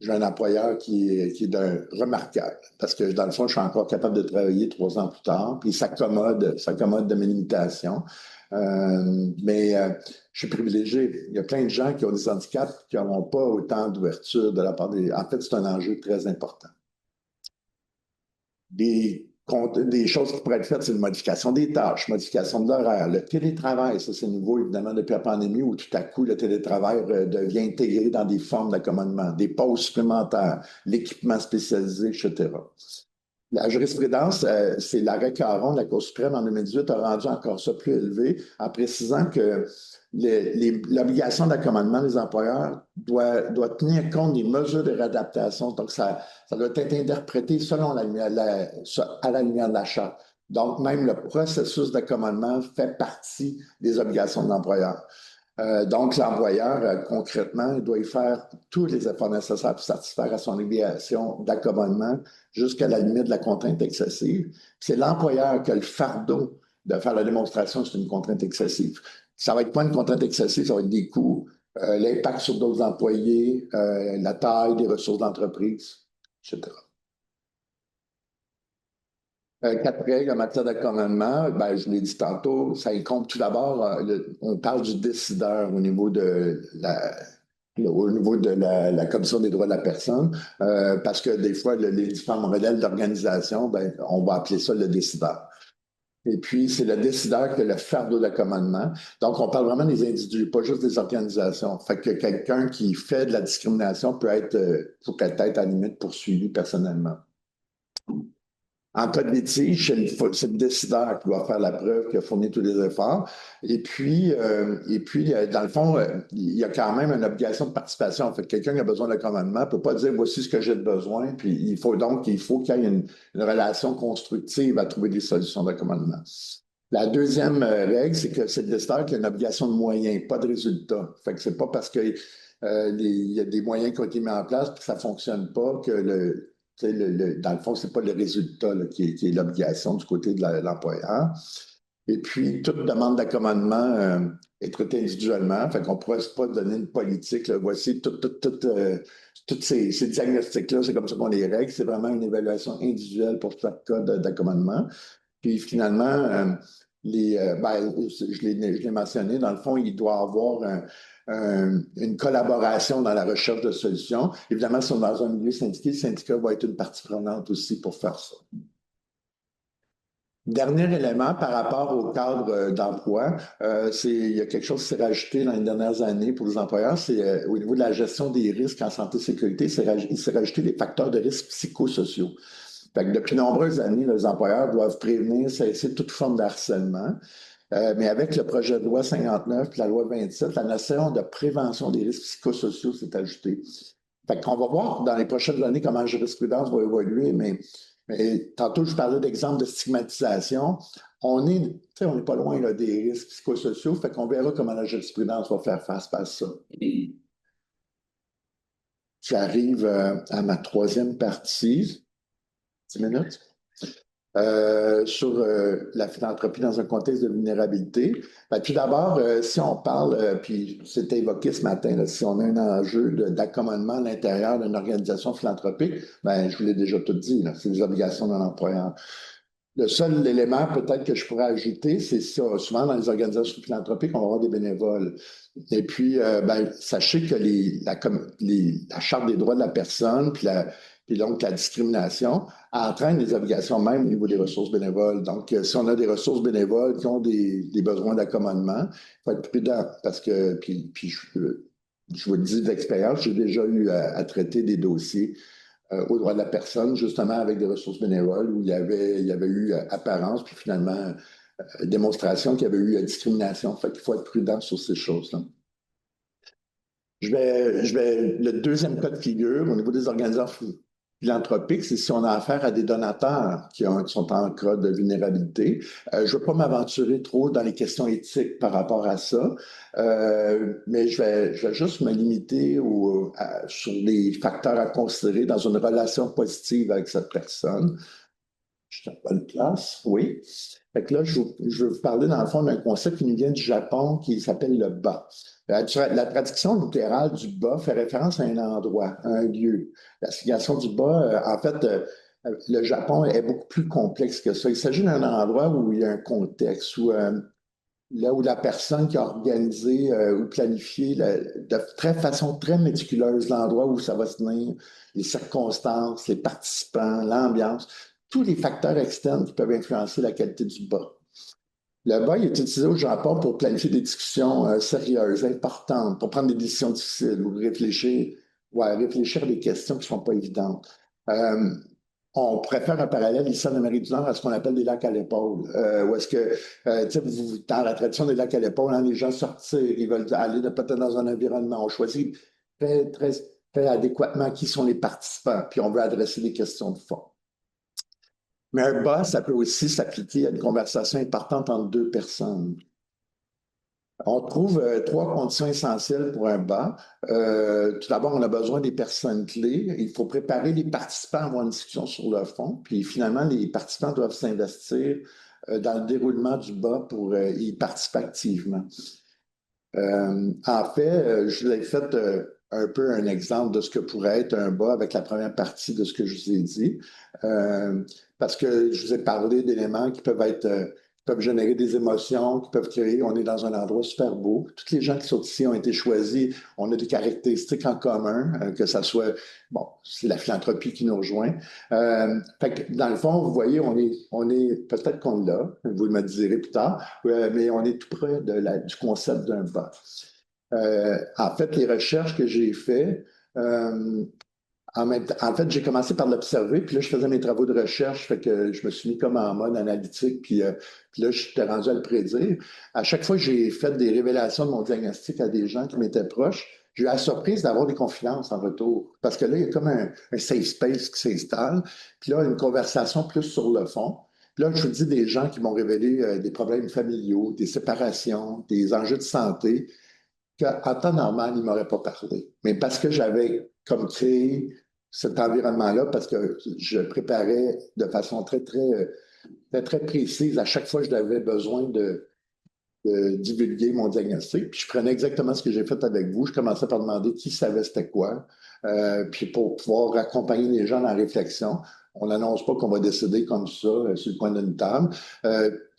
j'ai un employeur qui est remarquable parce que dans le fond, je suis encore capable de travailler 3 ans plus tard, puis il s'accommode de mes limitations. Mais je suis privilégié. Il y a plein de gens qui ont des handicaps qui n'auront pas autant d'ouverture de la part des. En fait, c'est un enjeu très important. Des choses qui pourraient être faites, c'est une modification des tâches, modification de l'horaire, le télétravail, ça c'est nouveau évidemment depuis la pandémie où tout à coup le télétravail devient intégré dans des formes d'accommodement, des pauses supplémentaires, l'équipement spécialisé, etc. La jurisprudence, c'est l'arrêt Caron de la Cour suprême en 2018 a rendu encore ça plus élevé en précisant que l'obligation d'accommodement des employeurs doit tenir compte des mesures de réadaptation. Donc, ça doit être interprété selon à la lumière de la charte. Donc, même le processus d'accommodement fait partie des obligations de l'employeur. Donc, l'employeur, concrètement, il doit y faire tous les efforts nécessaires pour satisfaire à son obligation d'accommodement jusqu'à la limite de la contrainte excessive. C'est l'employeur qui a le fardeau de faire la démonstration que c'est une contrainte excessive. Ça va être pas une contrainte excessive, ça va être des coûts, l'impact sur d'autres employés, la taille des ressources d'entreprise, etc. 4 règles en matière d'accommodement, ben, je l'ai dit tantôt, ça incombe tout d'abord, on parle du décideur au niveau de la Commission des droits de la personne, parce que des fois, les différents modèles d'organisation, ben, on va appeler ça le décideur. Et puis, c'est le décideur qui a le fardeau d'accommodement. Donc, on parle vraiment des individus, pas juste des organisations. Fait que quelqu'un qui fait de la discrimination peut être à la limite poursuivi personnellement. En cas de litige, c'est le décideur qui doit faire la preuve, qui a fourni tous les efforts. Et puis, dans le fond, il y a quand même une obligation de participation. En fait, quelqu'un qui a besoin d'accommodement ne peut pas dire voici ce que j'ai de besoin. Puis il faut qu'il y ait une relation constructive à trouver des solutions d'accommodement. La deuxième règle, c'est que c'est le décideur qui a une obligation de moyens, pas de résultats. Fait que c'est pas parce que il y a des moyens qui ont été mis en place et que ça ne fonctionne pas que dans le fond, ce n'est pas le résultat là, qui est l'obligation du côté de l'employeur. Et puis, toute demande d'accommodement est traitée individuellement. Fait qu'on ne pourrait pas donner une politique. Là. Voici tous ces diagnostics-là, c'est comme ça qu'on les règle. C'est vraiment une évaluation individuelle pour chaque cas d'accommodement. Puis finalement, je l'ai mentionné, dans le fond, il doit y avoir une collaboration dans la recherche de solutions. Évidemment, si on est dans un milieu syndiqué, le syndicat va être une partie prenante aussi pour faire ça. Dernier élément par rapport au cadre d'emploi, il y a quelque chose qui s'est rajouté dans les dernières années pour les employeurs, c'est au niveau de la gestion des risques en santé et sécurité, il s'est rajouté des facteurs de risque psychosociaux. Fait que depuis de nombreuses années, les employeurs doivent prévenir, cesser toute forme de harcèlement. Mais avec le projet de loi 59 et la loi 27, la notion de prévention des risques psychosociaux s'est ajoutée. Fait qu'on va voir dans les prochaines années comment la jurisprudence va évoluer, mais tantôt, je parlais d'exemples de stigmatisation. On n'est pas loin là, des risques psychosociaux, fait qu'on verra comment la jurisprudence va faire face à ça. J'arrive à ma troisième partie. 10 minutes. sur la philanthropie dans un contexte de vulnérabilité. Ben, tout d'abord, si on parle, puis c'était évoqué ce matin, là, si on a un enjeu d'accommodement à l'intérieur d'une organisation philanthropique, ben, je vous l'ai déjà tout dit, c'est des obligations de l'employeur. Le seul élément peut-être que je pourrais ajouter, c'est ça. Souvent, dans les organisations philanthropiques, on va avoir des bénévoles. Et puis, ben, sachez que la Charte des droits de la personne, puis donc la discrimination, entraîne des obligations même au niveau des ressources bénévoles. Donc, si on a des ressources bénévoles qui ont des besoins d'accommodement, il faut être prudent parce que, puis je vous le dis d'expérience, j'ai déjà eu à traiter des dossiers aux droits de la personne, justement avec des ressources bénévoles où il y avait eu apparence, puis finalement démonstration qu'il y avait eu discrimination. Fait qu'il faut être prudent sur ces choses-là. Le deuxième cas de figure au niveau des organisations philanthropiques, c'est si on a affaire à des donateurs qui sont en cas de vulnérabilité. Je ne veux pas m'aventurer trop dans les questions éthiques par rapport à ça, mais je vais juste me limiter sur les facteurs à considérer dans une relation positive avec cette personne. Je suis en bonne place, oui. Fait que là, je veux vous parler dans le fond d'un concept qui nous vient du Japon qui s'appelle le ba. La traduction littérale du ba fait référence à un endroit, à un lieu. La signification du ba, en fait, le Japon est beaucoup plus complexe que ça. Il s'agit d'un endroit où il y a un contexte, là où la personne qui a organisé ou planifié de façon très méticuleuse l'endroit où ça va se tenir, les circonstances, les participants, l'ambiance, tous les facteurs externes qui peuvent influencer la qualité du bas. Le bas, il est utilisé au Japon pour planifier des discussions sérieuses, importantes, pour prendre des décisions difficiles ou réfléchir, ouais, réfléchir à des questions qui ne sont pas évidentes. On pourrait faire un parallèle ici en Amérique du Nord à ce qu'on appelle des lacs à l'épaule. Où est-ce que, dans la tradition des lacs à l'épaule, hein, les gens sortir, ils veulent aller peut-être dans un environnement. On choisit très, très, très adéquatement qui sont les participants, puis on veut adresser des questions de fond. Mais un bas, ça peut aussi s'appliquer à une conversation importante entre deux personnes. On trouve trois conditions essentielles pour un bas. Tout d'abord, on a besoin des personnes clés. Il faut préparer les participants à avoir une discussion sur le fond. Puis finalement, les participants doivent s'investir dans le déroulement du bas pour y participer activement. En fait, je vous ai fait un peu un exemple de ce que pourrait être un bas avec la première partie de ce que je vous ai dit. Parce que je vous ai parlé d'éléments qui peuvent générer des émotions, qui peuvent créer. On est dans un endroit super beau. Toutes les gens qui sont ici ont été choisis. On a des caractéristiques en commun, que ça soit, bon, c'est la philanthropie qui nous rejoint. Fait que dans le fond, vous voyez, on est peut-être qu'on l'a, vous me direz plus tard, mais on est tout près du concept d'un bas. En fait, les recherches que j'ai faites, en fait, j'ai commencé par l'observer, puis là, je faisais mes travaux de recherche, fait que je me suis mis comme en mode analytique, puis là, je suis rendu à le prédire. À chaque fois que j'ai fait des révélations de mon diagnostic à des gens qui m'étaient proches, j'ai eu la surprise d'avoir des confidences en retour. Parce que là, il y a comme un safe space qui s'installe, puis là, une conversation plus sur le fond. Puis là, je vous dis des gens qui m'ont révélé des problèmes familiaux, des séparations, des enjeux de santé, qu'en temps normal, il ne m'aurait pas parlé. Mais parce que j'avais comme créé cet environnement-là, parce que je préparais de façon très, très, très, très précise à chaque fois que j'avais besoin de divulguer mon diagnostic. Puis je prenais exactement ce que j'ai fait avec vous. Je commençais par demander qui savait c'était quoi. Puis pour pouvoir accompagner les gens dans la réflexion. On n'annonce pas qu'on va décider comme ça sur le coin d'une table,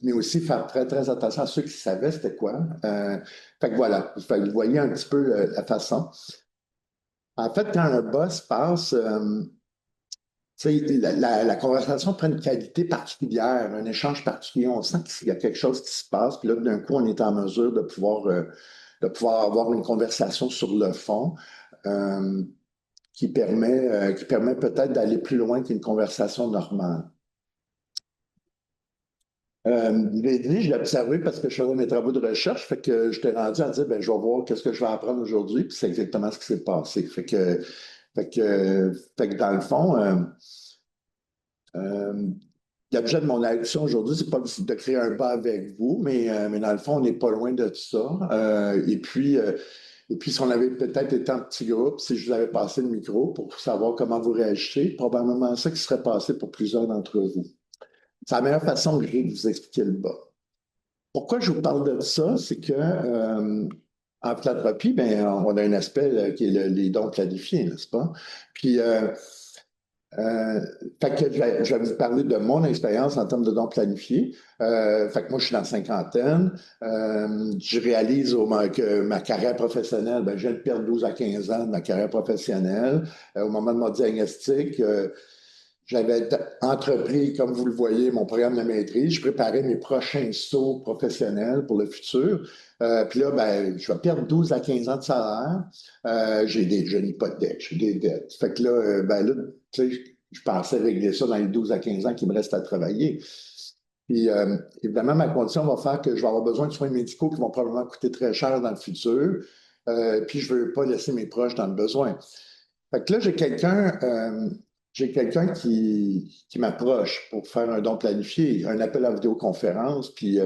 mais aussi faire très, très attention à ceux qui savaient c'était quoi. Fait que voilà, fait que vous voyez un petit peu la façon. En fait, quand un boss passe, la conversation prend une qualité particulière, un échange particulier. On sent qu'il y a quelque chose qui se passe, puis là, d'un coup, on est en mesure de pouvoir avoir une conversation sur le fond qui permet peut-être d'aller plus loin qu'une conversation normale. Je l'ai dit, je l'ai observé parce que je faisais mes travaux de recherche, fait que j'étais rendu à dire, ben, je vais voir qu'est-ce que je vais apprendre aujourd'hui, puis c'est exactement ce qui s'est passé. Fait que dans le fond, l'objet de mon action aujourd'hui, c'est pas de créer un bas avec vous, mais dans le fond, on n'est pas loin de ça. Et puis, si on avait peut-être été en petit groupe, si je vous avais passé le micro pour savoir comment vous réagissez, probablement ça qui serait passé pour plusieurs d'entre vous. C'est la meilleure façon que j'ai de vous expliquer le bas. Pourquoi je vous parle de ça? C'est que en philanthropie, ben, on a un aspect qui est les dons planifiés, n'est-ce pas? Puis, fait que je vais vous parler de mon expérience en termes de dons planifiés. Fait que moi, je suis dans la cinquantaine. Je réalise que ma carrière professionnelle, ben, je viens de perdre 12 à 15 ans de ma carrière professionnelle. Au moment de mon diagnostic, j'avais entrepris, comme vous le voyez, mon programme de maîtrise. Je préparais mes prochains sauts professionnels pour le futur. Puis là, ben, je vais perdre 12 à 15 ans de salaire. J'ai une hypothèque, j'ai des dettes. Fait que là, ben là, tu sais, je pensais régler ça dans les 12 à 15 ans qui me restent à travailler. Puis, évidemment, ma condition va faire que je vais avoir besoin de soins médicaux qui vont probablement coûter très cher dans le futur. Puis, je ne veux pas laisser mes proches dans le besoin. Fait que là, j'ai quelqu'un qui m'approche pour faire un don planifié, un appel à vidéoconférence. Puis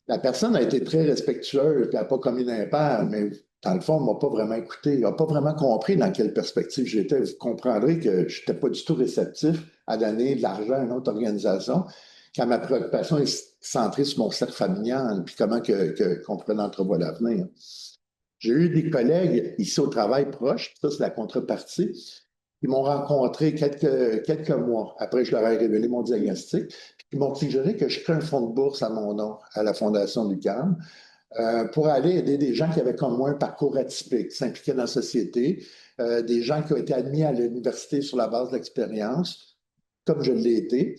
la personne a été très respectueuse, puis elle n'a pas commis d'impair, mais dans le fond, elle ne m'a pas vraiment écouté. Elle n'a pas vraiment compris dans quelle perspective j'étais. Vous comprendrez que je n'étais pas du tout réceptif à donner de l'argent à une autre organisation, quand ma préoccupation est centrée sur mon cercle familial, puis comment qu'on pourrait entrevoir l'avenir. J'ai eu des collègues ici au travail proches, ça c'est la contrepartie, qui m'ont rencontré quelques mois après que je leur ai révélé mon diagnostic, puis qui m'ont suggéré que je crée un fonds de bourse à mon nom, à la Fondation l'UQAM, pour aller aider des gens qui avaient comme moi un parcours atypique, qui s'impliquaient dans la société, des gens qui ont été admis à l'université sur la base de l'expérience, comme je l'ai été.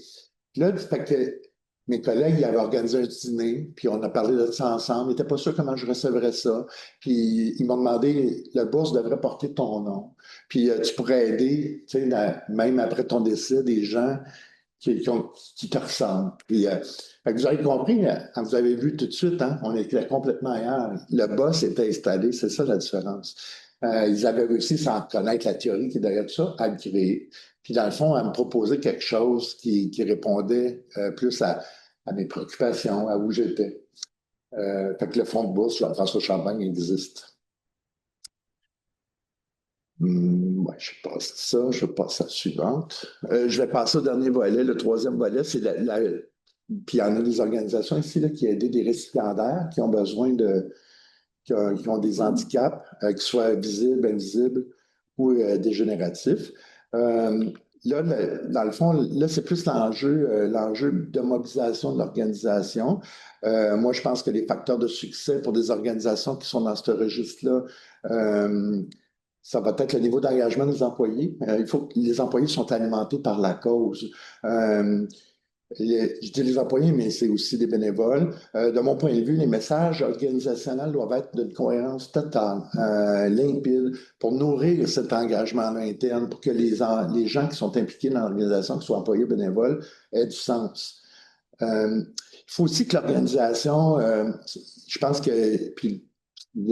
Puis là, fait que mes collègues ils avaient organisé un dîner, puis on a parlé de ça ensemble. Ils n'étaient pas sûrs comment je recevrais ça. Puis ils m'ont demandé, la bourse devrait porter ton nom. Puis tu pourrais aider, tu sais, même après ton décès, des gens qui te ressemblent. Puis, fait que vous avez compris, vous avez vu tout de suite, hein, on était complètement ailleurs. Le boss était installé, c'est ça la différence. Ils avaient réussi, sans connaître la théorie qui est derrière tout ça, à le créer. Puis dans le fond, à me proposer quelque chose qui répondait plus à mes préoccupations, à où j'étais. Fait que le fonds de bourse, Jean-François Champagne, existe. Ouais, je passe ça, je passe à la suivante. Je vais passer au dernier volet. Le troisième volet, c'est puis il y en a des organisations ici là, qui aident des récipiendaires qui ont besoin qui ont des handicaps, qu'ils soient visibles, invisibles ou dégénératifs. Là, dans le fond, là, c'est plus l'enjeu de mobilisation de l'organisation. Moi, je pense que les facteurs de succès pour des organisations qui sont dans ce registre-là, ça va être le niveau d'engagement des employés. Il faut que les employés sont alimentés par la cause. Je dis les employés, mais c'est aussi des bénévoles. De mon point de vue, les messages organisationnels doivent être d'une cohérence totale, limpide, pour nourrir cet engagement interne, pour que les gens qui sont impliqués dans l'organisation, qu'ils soient employés ou bénévoles, aient du sens. Il faut aussi que l'organisation, je pense que, puis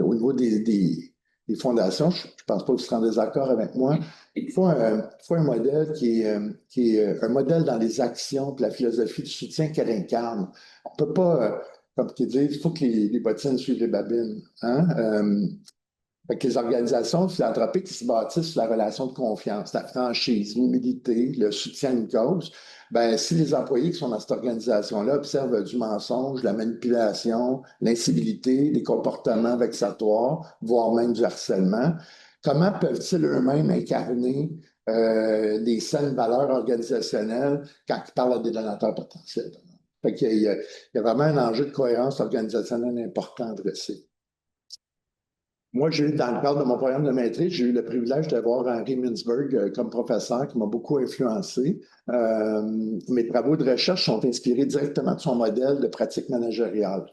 au niveau des fondations, je ne pense pas que vous serez en désaccord avec moi, il faut un modèle qui est un modèle dans les actions et la philosophie du soutien qu'elle incarne. On ne peut pas, comme tu dis, il faut que les bottines suivent les babines. Hein? Fait que les organisations philanthropiques qui se bâtissent sur la relation de confiance, la franchise, l'humilité, le soutien à une cause, ben, si les employés qui sont dans cette organisation-là observent du mensonge, de la manipulation, l'incivilité, des comportements vexatoires, voire même du harcèlement, comment peuvent-ils eux-mêmes incarner des saines valeurs organisationnelles quand ils parlent à des donateurs potentiels? Fait qu'il y a vraiment un enjeu de cohérence organisationnelle important à adresser. Moi, dans le cadre de mon programme de maîtrise, j'ai eu le privilège d'avoir Henry Mintzberg comme professeur qui m'a beaucoup influencé. Mes travaux de recherche sont inspirés directement de son modèle de pratique managériale.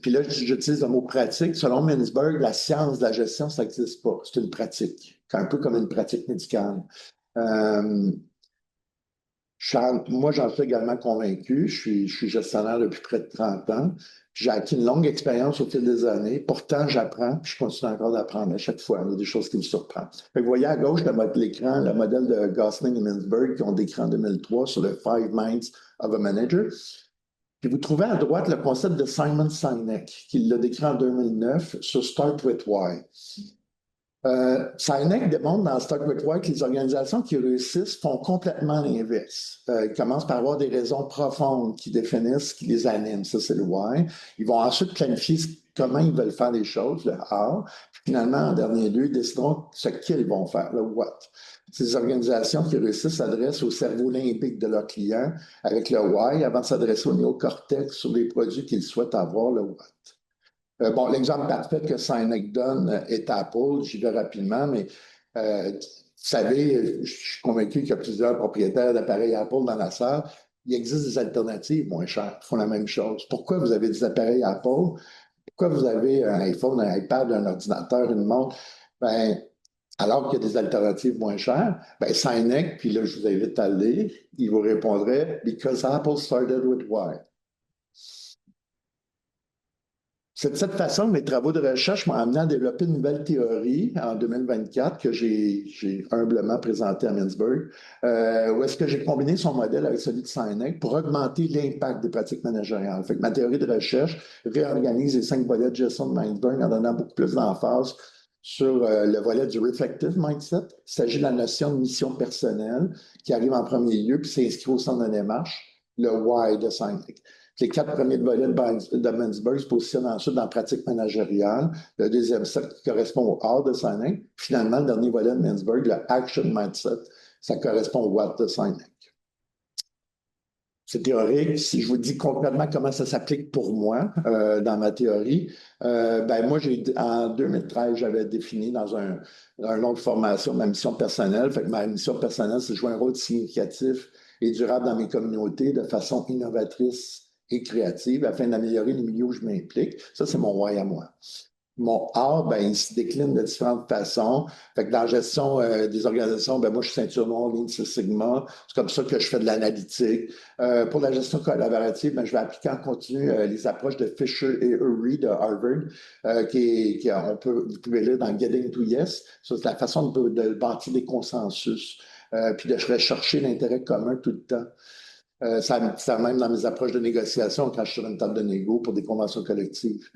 Puis là, j'utilise le mot pratique. Selon Mintzberg, la science de la gestion, ça n'existe pas. C'est une pratique, un peu comme une pratique médicale. Moi, j'en suis également convaincu. Je suis gestionnaire depuis près de 30 ans. J'ai acquis une longue expérience au fil des années. Pourtant, j'apprends, puis je continue encore d'apprendre à chaque fois. Il y a des choses qui me surprennent. Vous voyez à gauche l'écran, le modèle de Gosling et Mintzberg qui ont décrit en 2003 sur le Five Minds of a Manager. Puis vous trouvez à droite le concept de Simon Sinek, qui l'a décrit en 2009 sur Start with Why. Sinek démontre dans Stock with Why que les organisations qui réussissent font complètement l'inverse. Ils commencent par avoir des raisons profondes qui définissent, qui les animent. Ça, c'est le why. Ils vont ensuite planifier comment ils veulent faire les choses, le how. Finalement, en dernier lieu, ils décideront ce qu'ils vont faire, le what. Ces organisations qui réussissent s'adressent au cerveau limbique de leurs clients avec le why avant de s'adresser au néocortex sur les produits qu'ils souhaitent avoir, le what. Bon, l'exemple parfait que Sinek donne est Apple. J'y vais rapidement, mais vous savez, je suis convaincu qu'il y a plusieurs propriétaires d'appareils Apple dans la salle. Il existe des alternatives moins chères qui font la même chose. Pourquoi vous avez des appareils Apple? Pourquoi vous avez un iPhone, un iPad, un ordinateur, une montre? Ben, alors qu'il y a des alternatives moins chères, ben Sinek, puis là, je vous invite à le lire, il vous répondrait Because Apple started with why. C'est de cette façon que mes travaux de recherche m'ont amené à développer une nouvelle théorie en 2024 que j'ai humblement présentée à Mintzberg, où est-ce que j'ai combiné son modèle avec celui de Sinek pour augmenter l'impact des pratiques managériales. Fait que ma théorie de recherche réorganise les 5 volets de gestion de Mintzberg en donnant beaucoup plus d'emphase sur le volet du reflective mindset. Il s'agit de la notion de mission personnelle qui arrive en premier lieu puis s'inscrit au centre de la démarche, le why de Sinek. Les 4 premiers volets de Mintzberg se positionnent ensuite dans la pratique managériale. Le deuxième set qui correspond au How de Sinek. Finalement, le dernier volet de Mintzberg, le Action Mindset, ça correspond au What de Sinek. C'est théorique. Si je vous dis concrètement comment ça s'applique pour moi dans ma théorie, ben moi, en 2013, j'avais défini dans un long de formation ma mission personnelle. Fait que ma mission personnelle, c'est de jouer un rôle significatif et durable dans mes communautés de façon innovatrice et créative afin d'améliorer les milieux où je m'implique. Ça, c'est mon why à moi. Mon art, ben, il se décline de différentes façons. Fait que dans la gestion des organisations, ben, moi, je suis ceinture noire, Lean Six Sigma. C'est comme ça que je fais de l'analytique. Pour la gestion collaborative, ben, je vais appliquer en continu les approches de Fisher et Urey de Harvard, vous pouvez lire dans Getting to Yes. Ça, c'est la façon de bâtir des consensus, puis de rechercher l'intérêt commun tout le temps. Ça même dans mes approches de négociation quand je suis sur une table de négo pour des conventions collectives.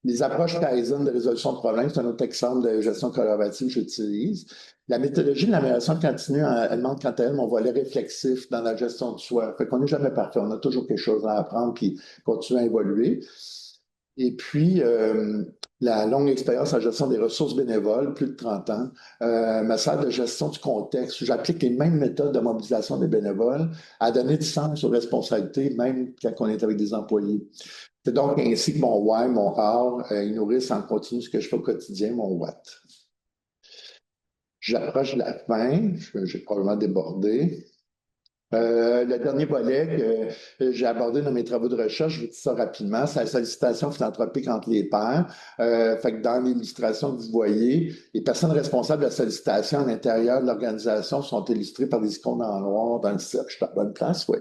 Les approches Kaizen de résolution de problèmes, c'est un autre exemple de gestion collaborative que j'utilise. La méthodologie de l'amélioration continue, elle demande quant à elle mon volet réflexif dans la gestion de soi. Fait qu'on n'est jamais parfait, on a toujours quelque chose à apprendre puis continuer à évoluer. Et puis, la longue expérience en gestion des ressources bénévoles, plus de 30 ans, ma salle de gestion du contexte, où j'applique les mêmes méthodes de mobilisation des bénévoles à donner du sens aux responsabilités, même quand on est avec des employés. C'est donc ainsi que mon why, mon how, ils nourrissent en continu ce que je fais au quotidien, mon what. J'approche de la fin, j'ai probablement débordé. Le dernier volet que j'ai abordé dans mes travaux de recherche, je vous dis ça rapidement, c'est la sollicitation philanthropique entre les pairs. Fait que dans l'illustration que vous voyez, les personnes responsables de la sollicitation à l'intérieur de l'organisation sont illustrées par des icônes en noir dans le cercle. Je suis à la bonne place, oui.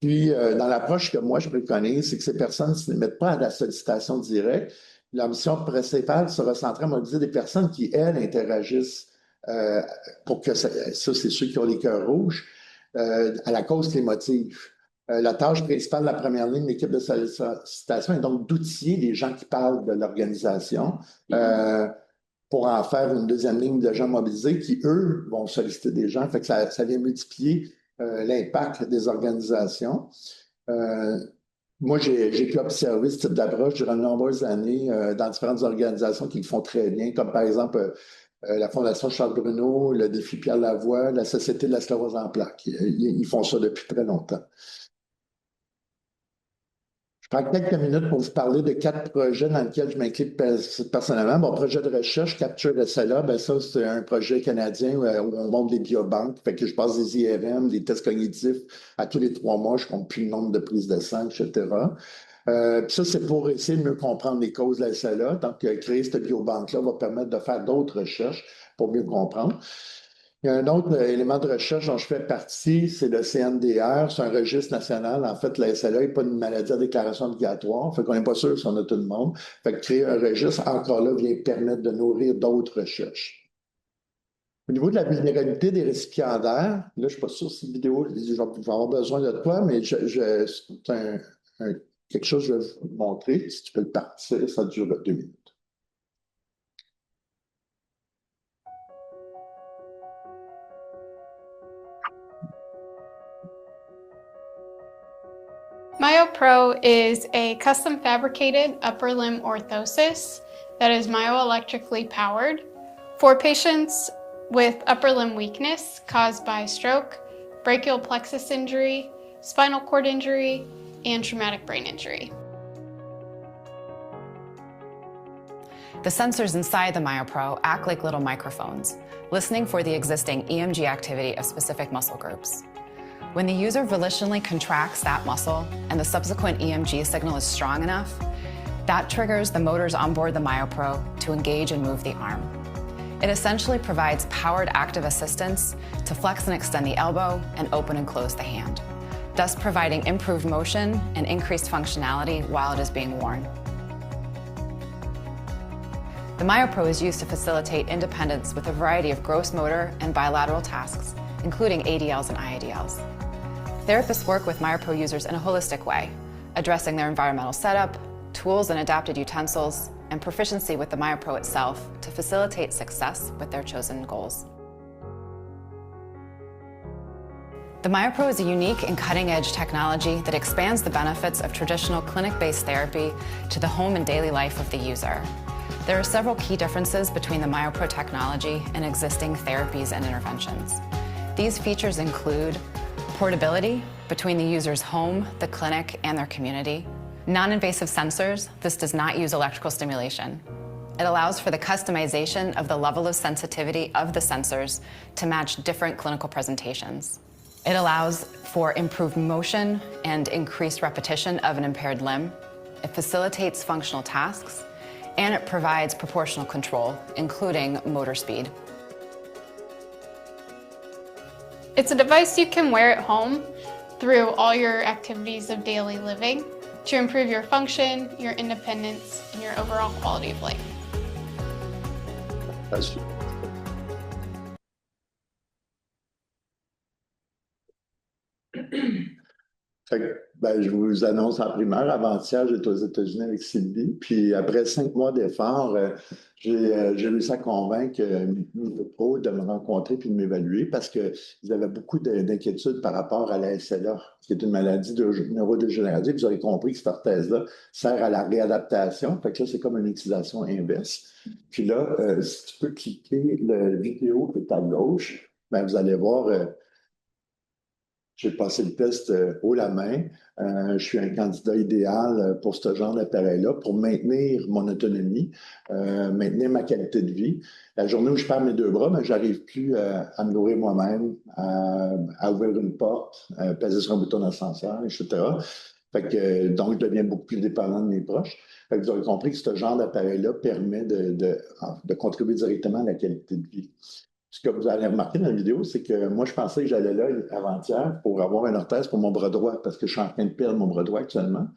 Puis, dans l'approche que moi, je préconise, c'est que ces personnes ne se limitent pas à la sollicitation directe. Leur mission principale sera centrée à mobiliser des personnes qui, elles, interagissent pour que ça c'est ceux qui ont les cœurs rouges, à la cause qui les motive. La tâche principale de la première ligne de l'équipe de sollicitation est donc d'outiller les gens qui parlent de l'organisation pour en faire une deuxième ligne de gens mobilisés qui, eux, vont solliciter des gens. Fait que ça vient multiplier l'impact des organisations. Moi, j'ai pu observer ce type d'approche durant de nombreuses années dans différentes organisations qui le font très bien, comme par exemple la Fondation Charles Bruno, le défi Pierre Lavoie, la Société de la sclérose en plaques. Ils font ça depuis très longtemps. Je prends quelques minutes pour vous parler de 4 projets dans lesquels je m'implique personnellement. Mon projet de recherche, Capture SLA, ben ça, c'est un projet canadien où on monte des biobanques. Fait que je passe des IRM, des tests cognitifs à tous les 3 mois. Je compte plus le nombre de prises de sang, etc. Puis ça, c'est pour essayer de mieux comprendre les causes de la SLA. Donc, créer cette biobanque-là va permettre de faire d'autres recherches pour mieux comprendre. Il y a un autre élément de recherche dont je fais partie, c'est le CNDR, c'est un registre national. En fait, la SLA n'est pas une maladie à déclaration obligatoire, fait qu'on n'est pas sûr si on a tout le monde. Fait que créer un registre, encore là, vient permettre de nourrir d'autres recherches. Au niveau de la vulnérabilité des récipiendaires, là, je ne suis pas sûr si la vidéo, je vais avoir besoin de toi, mais c'est quelque chose que je vais vous montrer. Si tu peux le partir, ça dure 2 minutes. MyoPro is a custom fabricated upper limb orthosis that is myoelectrically powered for patients with upper limb weakness caused by stroke, brachial plexus injury, spinal cord injury, and traumatic brain injury. The sensors inside the MyoPro act like little microphones, listening for the existing EMG activity of specific muscle groups. When the user volitionally contracts that muscle and the subsequent EMG signal is strong enough, that triggers the motors on board the MyoPro to engage and move the arm. It essentially provides powered active assistance to flex and extend the elbow and open and close the hand, thus providing improved motion and increased functionality while it is being worn. The MyoPro is used to facilitate independence with a variety of gross motor and bilateral tasks, including ADLs and IADLs. Therapists work with MyoPro users in a holistic way, addressing their environmental setup, tools and adapted utensils, and proficiency with the MyoPro itself to facilitate success with their chosen goals. The MyoPro is a unique and cutting-edge technology that expands the benefits of traditional clinic-based therapy to the home and daily life of the user. There are several key differences between the MyoPro technology and existing therapies and interventions. These features include portability between the user's home, the clinic, and their community. Non-invasive sensors. This does not use electrical stimulation. It allows for the customization of the level of sensitivity of the sensors to match different clinical presentations. It allows for improved motion and increased repetition of an impaired limb. It facilitates functional tasks, and it provides proportional control, including motor speed. It's a device you can wear at home through all your activities of daily living to improve your function, your independence, and your overall quality of life. That's Fait que, je vous annonce en primeur, avant-hier, j'étais aux États-Unis avec Sylvie, puis après 5 mois d'efforts, j'ai réussi à convaincre MyoPro de me rencontrer puis de m'évaluer parce qu'ils avaient beaucoup d'inquiétudes par rapport à la SLA, qui est une maladie neurodégénérative. Vous aurez compris que cette orthèse-là sert à la réadaptation, fait que là, c'est comme une utilisation inverse. Puis là, si tu peux cliquer la vidéo qui est à gauche, vous allez voir... J'ai passé le test haut la main. Je suis un candidat idéal pour ce genre d'appareil-là, pour maintenir mon autonomie, maintenir ma qualité de vie. La journée où je perds mes 2 bras, je n'arrive plus à me nourrir moi-même, à ouvrir une porte, peser sur un bouton d'ascenseur, etc. Donc, je deviens beaucoup plus dépendant de mes proches. Vous aurez compris que ce genre d'appareil-là permet de contribuer directement à la qualité de vie. Ce que vous allez remarquer dans la vidéo, c'est que moi, je pensais que j'allais là avant-hier pour avoir une orthèse pour mon bras droit, parce que je suis en train de perdre mon bras droit actuellement.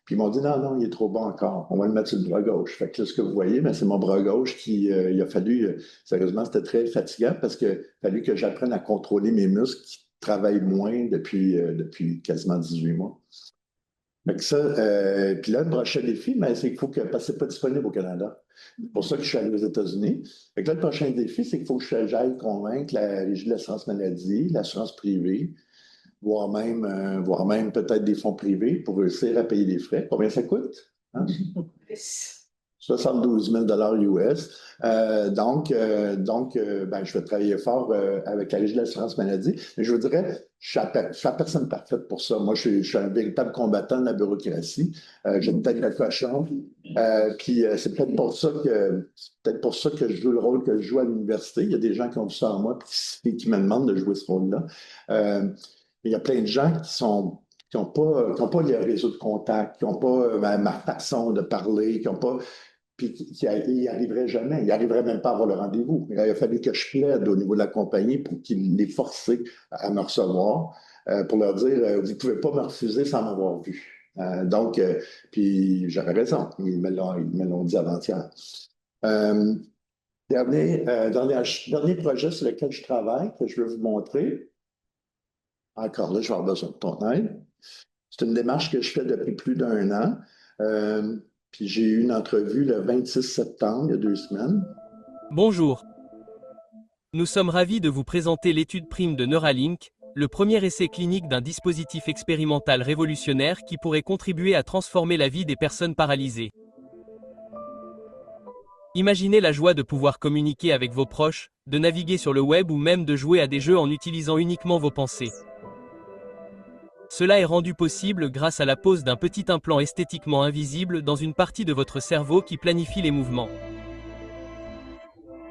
Puis ils m'ont dit non, il est trop bon encore. On va le mettre sur le bras gauche. Fait que là, ce que vous voyez, c'est mon bras gauche qui, il a fallu, sérieusement, c'était très fatigant parce qu'il a fallu que j'apprenne à contrôler mes muscles qui travaillent moins depuis quasiment 18 mois. Fait que ça, puis là, le prochain défi, c'est qu'il faut que, parce que c'est pas disponible au Canada. C'est pour ça que je suis allé aux États-Unis. Fait que là, le prochain défi, c'est qu'il faut que j'aille convaincre la Régie de l'assurance maladie, l'assurance privée, voire même peut-être des fonds privés pour réussir à payer les frais. Combien ça coûte? Hein? 72 000 US. Donc, je vais travailler fort avec la Régie de l'assurance maladie. Mais je vous dirais, je suis la personne parfaite pour ça. Moi, je suis un véritable combattant de la bureaucratie. J'ai une tête de cochon. Puis c'est peut-être pour ça que je joue le rôle que je joue à l'université. Il y a des gens qui ont vu ça en moi et qui me demandent de jouer ce rôle-là. Il y a plein de gens qui n'ont pas les réseaux de contact, qui n'ont pas ma façon de parler, qui n'ont pas... Puis qui n'y arriveraient jamais. Ils n'arriveraient même pas à avoir le rendez-vous. Il a fallu que je plaide au niveau de la compagnie pour qu'ils les forcent à me recevoir, pour leur dire vous ne pouvez pas me refuser sans m'avoir vu. Puis j'avais raison. Ils me l'ont dit avant-hier. Dernier projet sur lequel je travaille, que je veux vous montrer. Encore là, je vais avoir besoin de ton aide. C'est une démarche que je fais depuis plus d'1 an. Puis j'ai eu une entrevue le 26 septembre, il y a 2 semaines. Bonjour. Nous sommes ravis de vous présenter l'étude PRIME de Neuralink, le premier essai clinique d'un dispositif expérimental révolutionnaire qui pourrait contribuer à transformer la vie des personnes paralysées. Imaginez la joie de pouvoir communiquer avec vos proches, de naviguer sur le web ou même de jouer à des jeux en utilisant uniquement vos pensées. Cela est rendu possible grâce à la pose d'un petit implant esthétiquement invisible dans une partie de votre cerveau qui planifie les mouvements.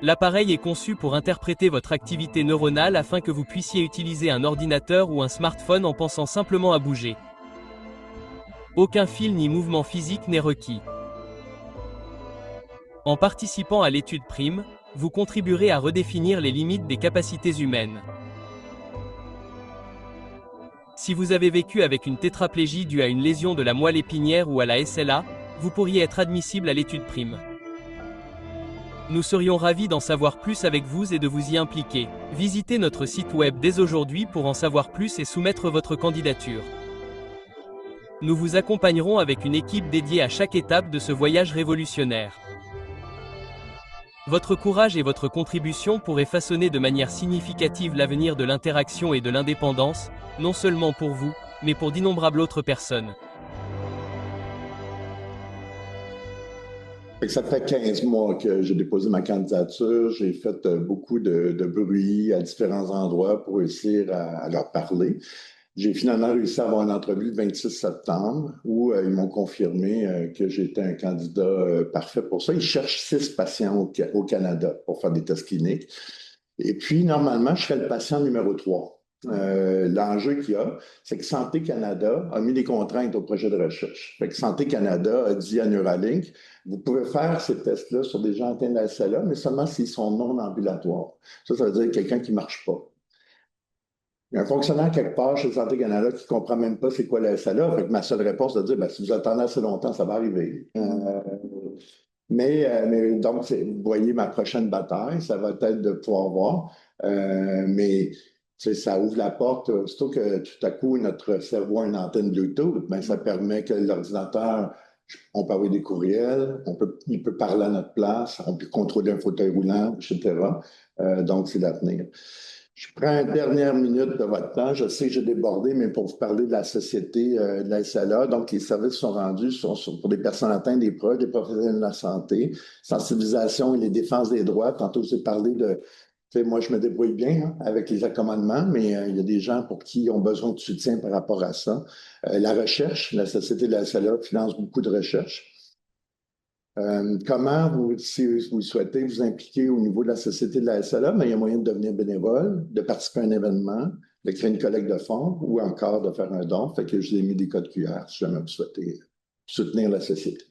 L'appareil est conçu pour interpréter votre activité neuronale afin que vous puissiez utiliser un ordinateur ou un smartphone en pensant simplement à bouger. Aucun fil ni mouvement physique n'est requis. En participant à l'étude PRIME, vous contribuerez à redéfinir les limites des capacités humaines. Si vous avez vécu avec une tétraplégie due à une lésion de la moelle épinière ou à la SLA, vous pourriez être admissible à l'étude PRIME. Nous serions ravis d'en savoir plus avec vous et de vous y impliquer. Visitez notre site web dès aujourd'hui pour en savoir plus et soumettre votre candidature. Nous vous accompagnerons avec une équipe dédiée à chaque étape de ce voyage révolutionnaire. Votre courage et votre contribution pourraient façonner de manière significative l'avenir de l'interaction et de l'indépendance, non seulement pour vous, mais pour d'innombrables autres personnes. Ça fait 15 mois que j'ai déposé ma candidature. J'ai fait beaucoup de bruit à différents endroits pour réussir à leur parler. J'ai finalement réussi à avoir une entrevue le 26 septembre où ils m'ont confirmé que j'étais un candidat parfait pour ça. Ils cherchent 6 patients au Canada pour faire des tests cliniques. Et puis, normalement, je serais le patient numéro 3. L'enjeu qu'il y a, c'est que Santé Canada a mis des contraintes au projet de recherche. Fait que Santé Canada a dit à Neuralink, vous pouvez faire ces tests-là sur des gens atteints de la SLA, mais seulement s'ils sont non ambulatoires. Ça veut dire quelqu'un qui ne marche pas. Il y a un fonctionnaire quelque part chez Santé Canada qui ne comprend même pas c'est quoi la SLA. Fait que ma seule réponse est de dire, ben, si vous attendez assez longtemps, ça va arriver. Mais donc, vous voyez ma prochaine bataille, ça va être de pouvoir voir. Mais ça ouvre la porte, surtout que tout à coup, notre cerveau a une antenne Bluetooth, ben, ça permet que l'ordinateur, on peut envoyer des courriels, il peut parler à notre place, on peut contrôler un fauteuil roulant, etc. Donc, c'est l'avenir. Je prends une dernière minute de votre temps. Je sais que j'ai débordé, mais pour vous parler de la société de la SLA, donc les services sont rendus pour des personnes atteintes, des proches, des professionnels de la santé, sensibilisation et les défenses des droits. Tantôt, j'ai parlé de... Moi, je me débrouille bien avec les accommodements, mais il y a des gens pour qui ont besoin de soutien par rapport à ça. La recherche, la Société de la SLA finance beaucoup de recherche. Comment, si vous souhaitez vous impliquer au niveau de la Société de la SLA, mais il y a moyen de devenir bénévole, de participer à un événement, de créer une collecte de fonds ou encore de faire un don. Fait que je vous ai mis des codes QR si jamais vous souhaitez soutenir la Société.